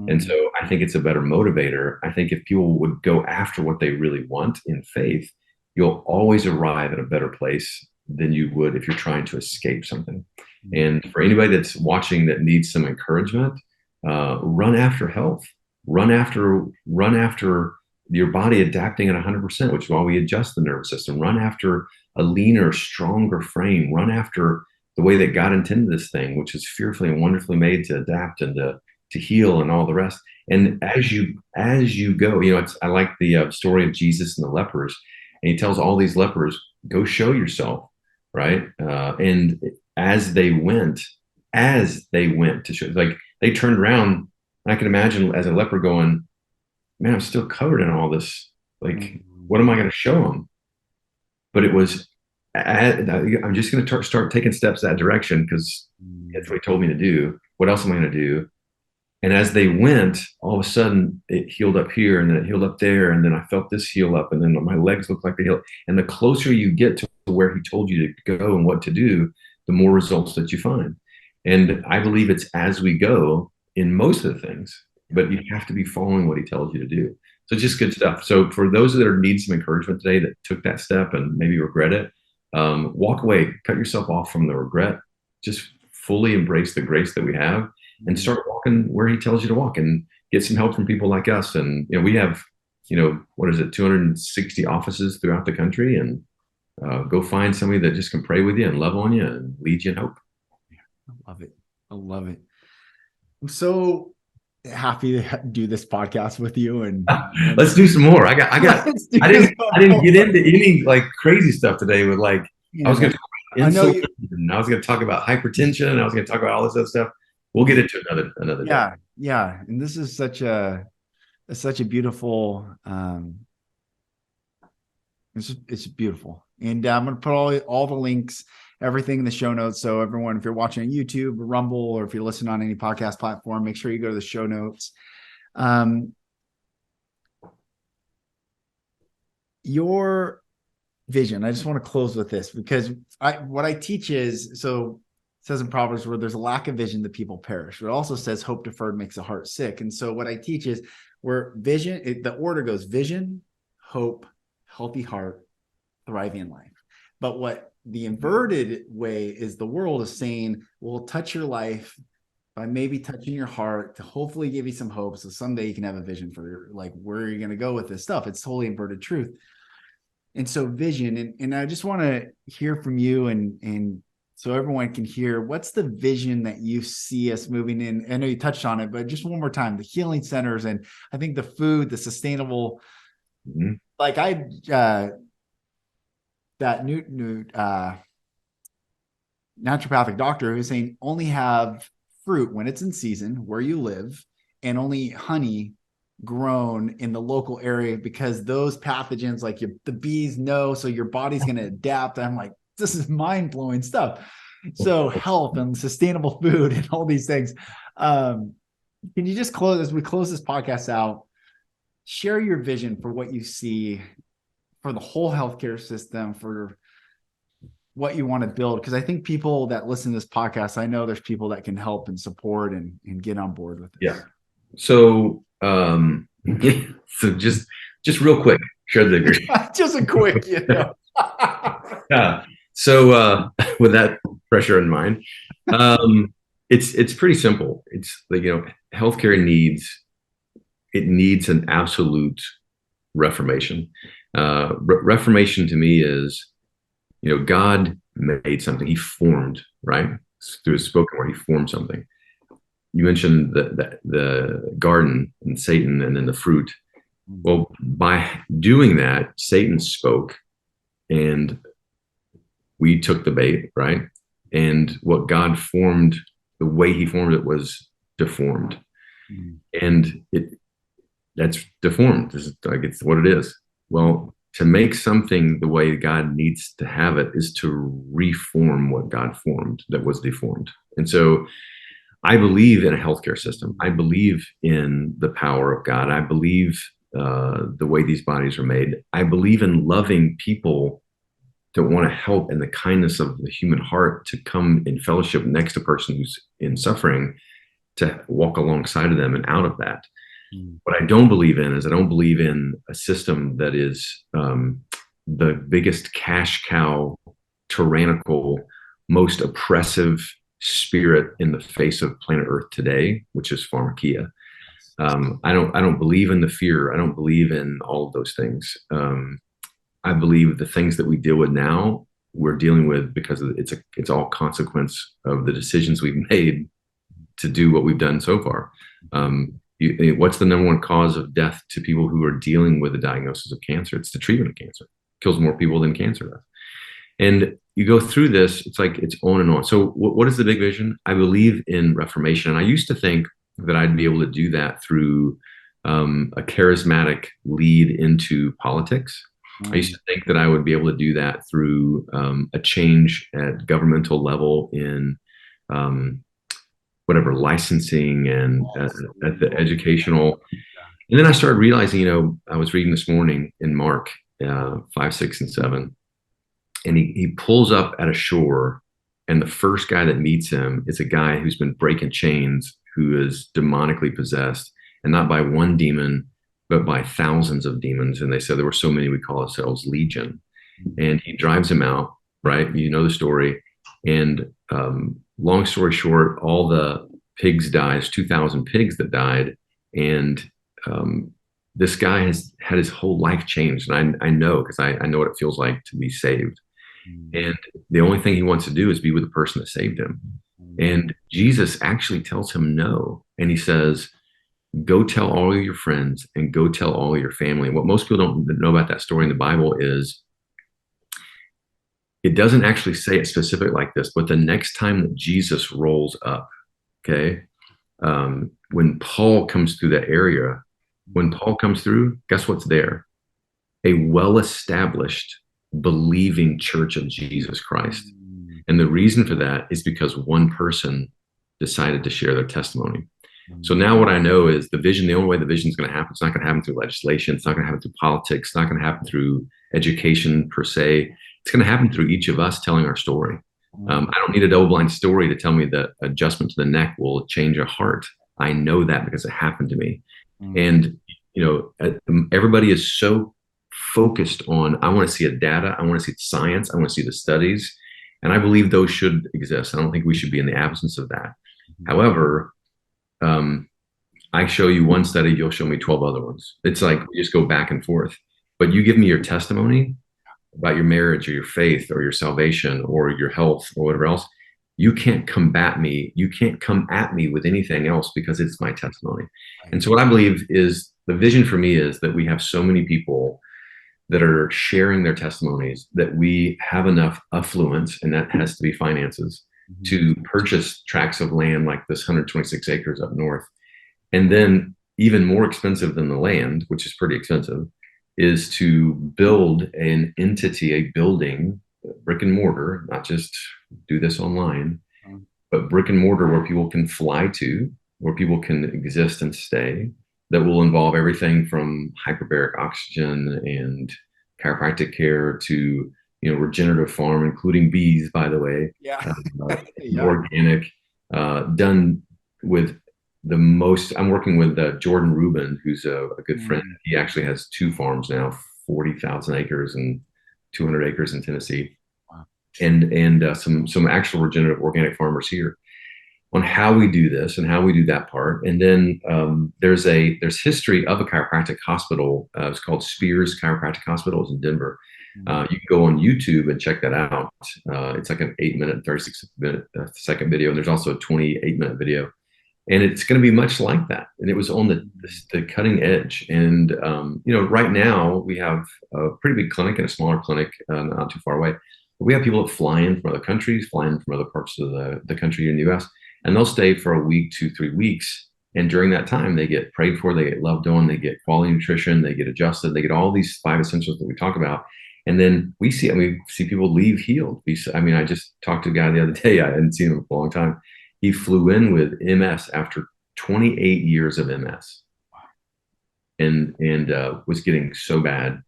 And so I think it's a better motivator. I think if people would go after what they really want in faith, you'll always arrive at a better place than you would if you're trying to escape something. And for anybody that's watching that needs some encouragement, run after health, run after your body adapting at 100%, which is why we adjust the nervous system. Run after a leaner, stronger frame. Run after the way that God intended this thing, which is fearfully and wonderfully made to adapt and to heal and all the rest. And as you go, I like the story of Jesus and the lepers, and he tells all these lepers, go show yourself, right? And as they went to show, like they turned around, and I can imagine as a leper going, man, I'm still covered in all this. Like, what am I going to show them? But it was, I'm just going to start taking steps that direction, because that's what he told me to do. What else am I going to do? And as they went, all of a sudden it healed up here, and then it healed up there. And then I felt this heal up, and then my legs looked like they healed. And the closer you get to where he told you to go and what to do, the more results that you find. And I believe it's as we go in most of the things, but you have to be following what he tells you to do. So just good stuff. So for those that need some encouragement today that took that step and maybe regret it, Walk away, cut yourself off from the regret, just fully embrace the grace that we have and start walking where he tells you to walk and get some help from people like us. And, we have, what is it, 260 offices throughout the country, and go find somebody that just can pray with you and love on you and lead you in hope. I love it. I love it. I'm so happy to do this podcast with you, and let's do some more. I didn't get into any like crazy stuff today with like, I was going to talk about insulin, and I was going to talk about hypertension, and I was going to talk about all this other stuff. We'll get into another day. Yeah. And this is such a beautiful, it's beautiful. And I'm going to put all the links, everything in the show notes. So everyone, if you're watching on YouTube or Rumble, or if you're listening on any podcast platform, make sure you go to the show notes. Your vision, I just want to close with this, because what I teach is, so it says in Proverbs, where there's a lack of vision, the people perish. It also says hope deferred makes the heart sick. And so what I teach is where vision, the order goes vision, hope, healthy heart, thriving in life. But what the inverted way is, the world is saying, we'll touch your life by maybe touching your heart to hopefully give you some hope, so someday you can have a vision for like where you're going to go with this stuff. It's totally inverted truth. And so vision, and I just want to hear from you, and so everyone can hear, what's the vision that you see us moving in? I know you touched on it, but just one more time, the healing centers, and I think the food, the sustainable, like that new naturopathic doctor who's saying only have fruit when it's in season where you live, and only honey grown in the local area, because those pathogens, like the bees know, so your body's going to adapt. I'm like, this is mind-blowing stuff. So health and sustainable food and all these things. Can you just close, as we close this podcast out, share your vision for what you see for the whole healthcare system, for what you want to build? Because I think people that listen to this podcast, I know there's people that can help and support and get on board with it. Yeah. So, so just real quick, share the vision. Just a quick, Yeah. So, with that pressure in mind, it's pretty simple. It's like, healthcare needs an absolute reformation. Reformation to me is, God made something. He formed, right? Through his spoken word, he formed something. You mentioned the garden and Satan, and then the fruit. Well, by doing that, Satan spoke, and we took the bait, right? And what God formed, the way he formed it, was deformed. And that's deformed. It's what it is. Well, to make something the way God needs to have it is to reform what God formed that was deformed. And so I believe in a healthcare system. I believe in the power of God. I believe the way these bodies are made. I believe in loving people that want to help, and the kindness of the human heart to come in fellowship next to a person who's in suffering, to walk alongside of them and out of that. What I don't believe in is, I don't believe in a system that is the biggest cash cow, tyrannical, most oppressive spirit in the face of planet Earth today, which is pharmakia. I don't believe in the fear. I don't believe in all of those things. I believe the things that we deal with now, we're dealing with because it's all consequence of the decisions we've made to do what we've done so far. What's the number one cause of death to people who are dealing with a diagnosis of cancer? It's the treatment of cancer. It kills more people than cancer does. And you go through this, it's like it's on and on. So what is the big vision? I believe in reformation. And I used to think that I'd be able to do that through a charismatic lead into politics. I used to think that I would be able to do that through a change at governmental level in whatever licensing and at the educational. And then I started realizing, I was reading this morning in Mark 5, 6, and 7, and he pulls up at a shore, and the first guy that meets him is a guy who's been breaking chains, who is demonically possessed, and not by one demon, but by thousands of demons. And they said there were so many, we call ourselves Legion. And he drives him out, right? You know the story. And long story short, all the pigs died. It's 2,000 pigs that died. And this guy has had his whole life changed. And I know, because I know what it feels like to be saved. And the only thing he wants to do is be with the person that saved him. And Jesus actually tells him no. And he says, go tell all of your friends and go tell all of your family. And what most people don't know about that story in the Bible is it doesn't actually say it specific like this, but the next time that Jesus rolls up, okay, when Paul comes through that area, when Paul comes through, guess what's there? A well-established, believing church of Jesus Christ. And the reason for that is because one person decided to share their testimony. So now what I know is the vision, the only way the vision is going to happen, it's not going to happen through legislation. It's not going to happen through politics. It's not going to happen through education per se. It's going to happen through each of us telling our story. I don't need a double-blind story to tell me that adjustment to the neck will change a heart. I know that because it happened to me. And, you know, everybody is so focused on, I want to see the data. I want to see the science. I want to see the studies. And I believe those should exist. I don't think we should be in the absence of that. However, I show you one study, you'll show me 12 other ones. It's like we just go back and forth. But you give me your testimony about your marriage or your faith or your salvation or your health or whatever else, you can't combat me. You can't come at me with anything else because it's my testimony. And so what I believe is the vision for me is that we have so many people that are sharing their testimonies that we have enough affluence, and that has to be finances, to purchase tracts of land like this 126 acres up north. And then even more expensive than the land, which is pretty expensive, is to build an entity, a building, brick and mortar, not just do this online, but brick and mortar where people can fly to, where people can exist and stay, that will involve everything from hyperbaric oxygen and chiropractic care to, you know, regenerative farm, including bees, by the way. Organic, done with the most. I'm working with Jordan Rubin, who's a good friend. He actually has 2 farms now, 40,000 acres and 200 acres in Tennessee. Wow. And some actual regenerative organic farmers here on how we do this and how we do that part. And then there's history of a chiropractic hospital. It's called Spears Chiropractic Hospital. It's in Denver. You can go on YouTube and check that out. It's like an 8-minute, 36-second video. And there's also a 28-minute video. And it's going to be much like that. And it was on the cutting edge. And, you know, right now we have a pretty big clinic and a smaller clinic not too far away. But we have people that fly in from other countries, fly in from other parts of the country here in the US. And they'll stay for a week, 2-3 weeks. And during that time, they get prayed for, they get loved on, they get quality nutrition, they get adjusted, they get all these 5 essentials that we talk about. And then we see people leave healed. I just talked to a guy the other day. I hadn't seen him for a long time. He flew in with MS after 28 years of MS and was getting so bad.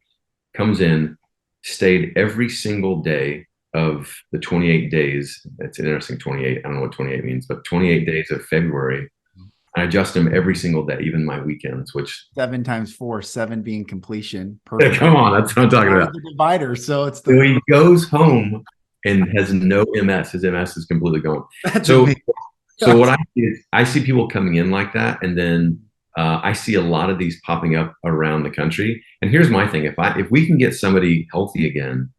Comes in, stayed every single day of the 28 days. That's interesting, 28. I don't know what 28 means, but 28 days of February. I adjust him every single day, even my weekends, which 7 times 4, 7 being completion. Perfect. Come on, that's what I'm talking about. The divider. So it's so he goes home and has no MS. His MS is completely gone. So what I see is I see people coming in like that, and then I see a lot of these popping up around the country. And here's my thing: if we can get somebody healthy again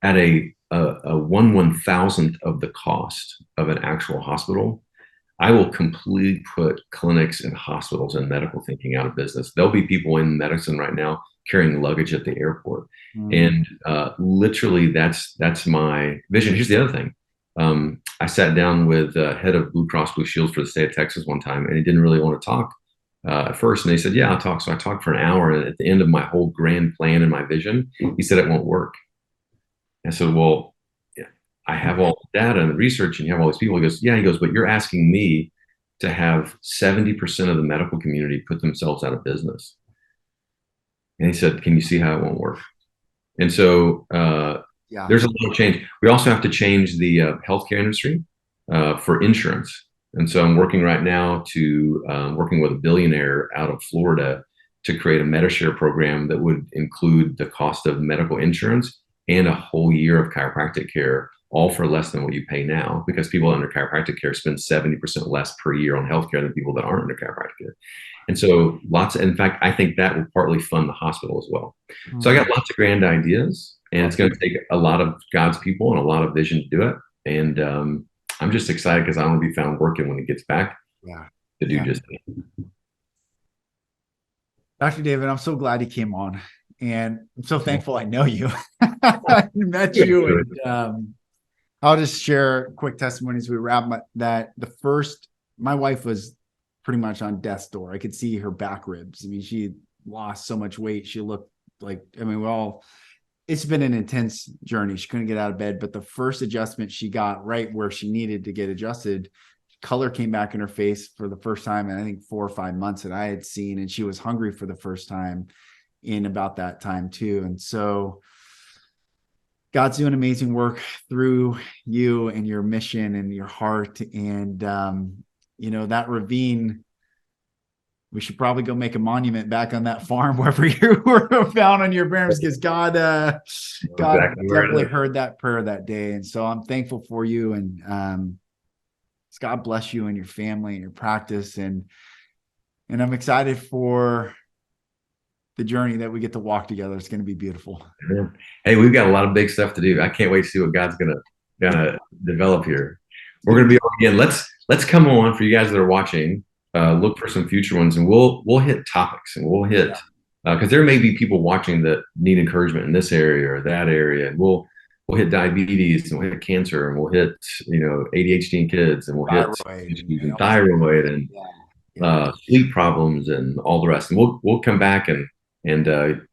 at a 1/1000th of the cost of an actual hospital, I will completely put clinics and hospitals and medical thinking out of business. There'll be people in medicine right now carrying luggage at the airport, and literally that's my vision. Here's the other thing. I sat down with the head of Blue Cross Blue Shield for the state of Texas one time, and he didn't really want to talk at first. And they said, yeah, I'll talk. So I talked for an hour. And at the end of my whole grand plan and my vision, he said, it won't work. I said, well, yeah, I have all the data and the research, and you have all these people. He goes, yeah. He goes, but you're asking me to have 70% of the medical community put themselves out of business. And he said, can you see how it won't work? And so, there's a lot of change. We also have to change the healthcare industry for insurance. And so I'm working right now working with a billionaire out of Florida to create a MediShare program that would include the cost of medical insurance and a whole year of chiropractic care, all for less than what you pay now, because people under chiropractic care spend 70% less per year on healthcare than people that aren't under chiropractic care. And so in fact, I think that will partly fund the hospital as well. So I got lots of grand ideas, and it's going to take a lot of God's people and a lot of vision to do it. And I'm just excited because I want to be found working when it gets back to do just that. Dr. David, I'm so glad you came on, and I'm so thankful I know you. I met you, and I'll just share quick testimonies. We wrap that my wife was pretty much on death's door. I could see her back ribs. I mean, she lost so much weight. She looked like, it's been an intense journey. She couldn't get out of bed, but the first adjustment she got right where she needed to get adjusted, color came back in her face for the first time in I think 4 or 5 months that I had seen. And she was hungry for the first time in about that time too. And so God's doing amazing work through you and your mission and your heart. And, that ravine, we should probably go make a monument back on that farm wherever you were found on your parents, because God definitely heard that prayer that day. And so I'm thankful for you, and God bless you and your family and your practice. And I'm excited for the journey that we get to walk together. It's going to be beautiful. Hey, we've got a lot of big stuff to do. I can't wait to see what God's going to develop here. We're going to be on again. Let's come on for you guys that are watching. Look for some future ones, and we'll hit topics, and we'll hit because there may be people watching that need encouragement in this area or that area. And we'll hit diabetes, and we'll hit cancer, and we'll hit ADHD in kids, and we'll hit thyroid and sleep problems and all the rest. And we'll come back and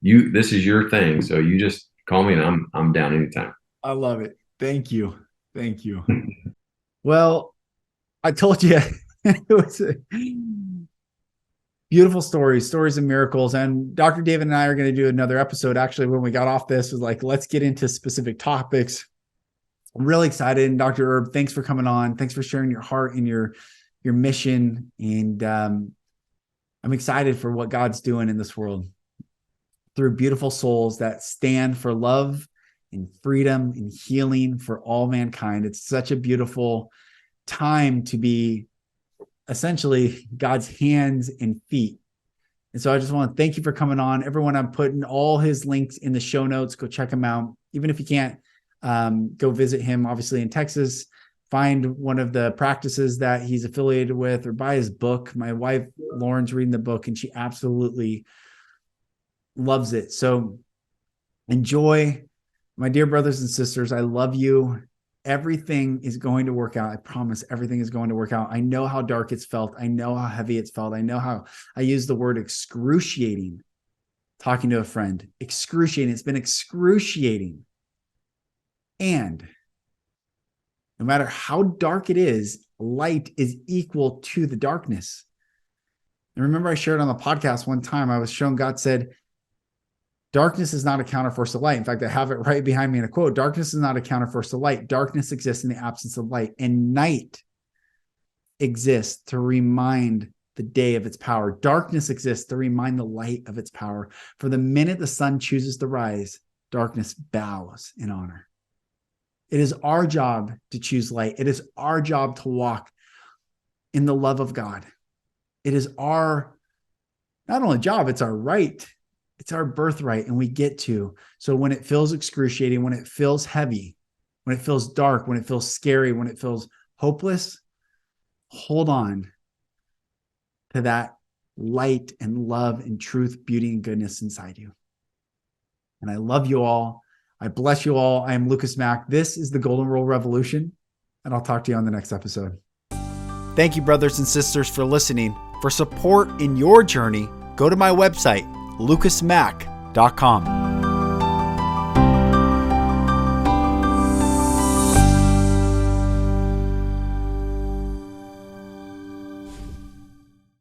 this is your thing, so you just call me, and I'm down anytime. I love it. Thank you. Well, I told you it was beautiful stories of miracles. And Dr. David and I are going to do another episode. Actually, when we got off this, was like, let's get into specific topics. I'm really excited. And Dr. Herb, thanks for coming on. Thanks for sharing your heart and your mission. And I'm excited for what God's doing in this world through beautiful souls that stand for love and freedom and healing for all mankind. It's such a beautiful time to be essentially God's hands and feet. And so I just want to thank you for coming on. Everyone, I'm putting all his links in the show notes. Go check him out. Even if you can't, go visit him, obviously in Texas, find one of the practices that he's affiliated with, or buy his book. My wife, Lauren's reading the book, and she absolutely loves it. So enjoy. My dear brothers and sisters, I love you. Everything is going to work out. I promise everything is going to work out. I know how dark it's felt. I know how heavy it's felt. I know how I use the word excruciating talking to a friend. Excruciating. It's been excruciating. And no matter how dark it is, light is equal to the darkness. And remember, I shared on the podcast one time, I was shown God said, darkness is not a counterforce of light. In fact, I have it right behind me in a quote. Darkness is not a counterforce of light. Darkness exists in the absence of light, and night exists to remind the day of its power. Darkness exists to remind the light of its power. For the minute the sun chooses to rise, darkness bows in honor. It is our job to choose light. It is our job to walk in the love of God. It is our, not only job, it's our right. It's our birthright, and we get to. So when it feels excruciating, when it feels heavy, when it feels dark, when it feels scary, when it feels hopeless, hold on to that light and love and truth, beauty and goodness inside you. And I love you all. I bless you all. I am Lucas Mack. This is the Golden Rule Revolution, and I'll talk to you on the next episode. Thank you, brothers and sisters, for listening. For support in your journey, go to my website, lucasmack.com.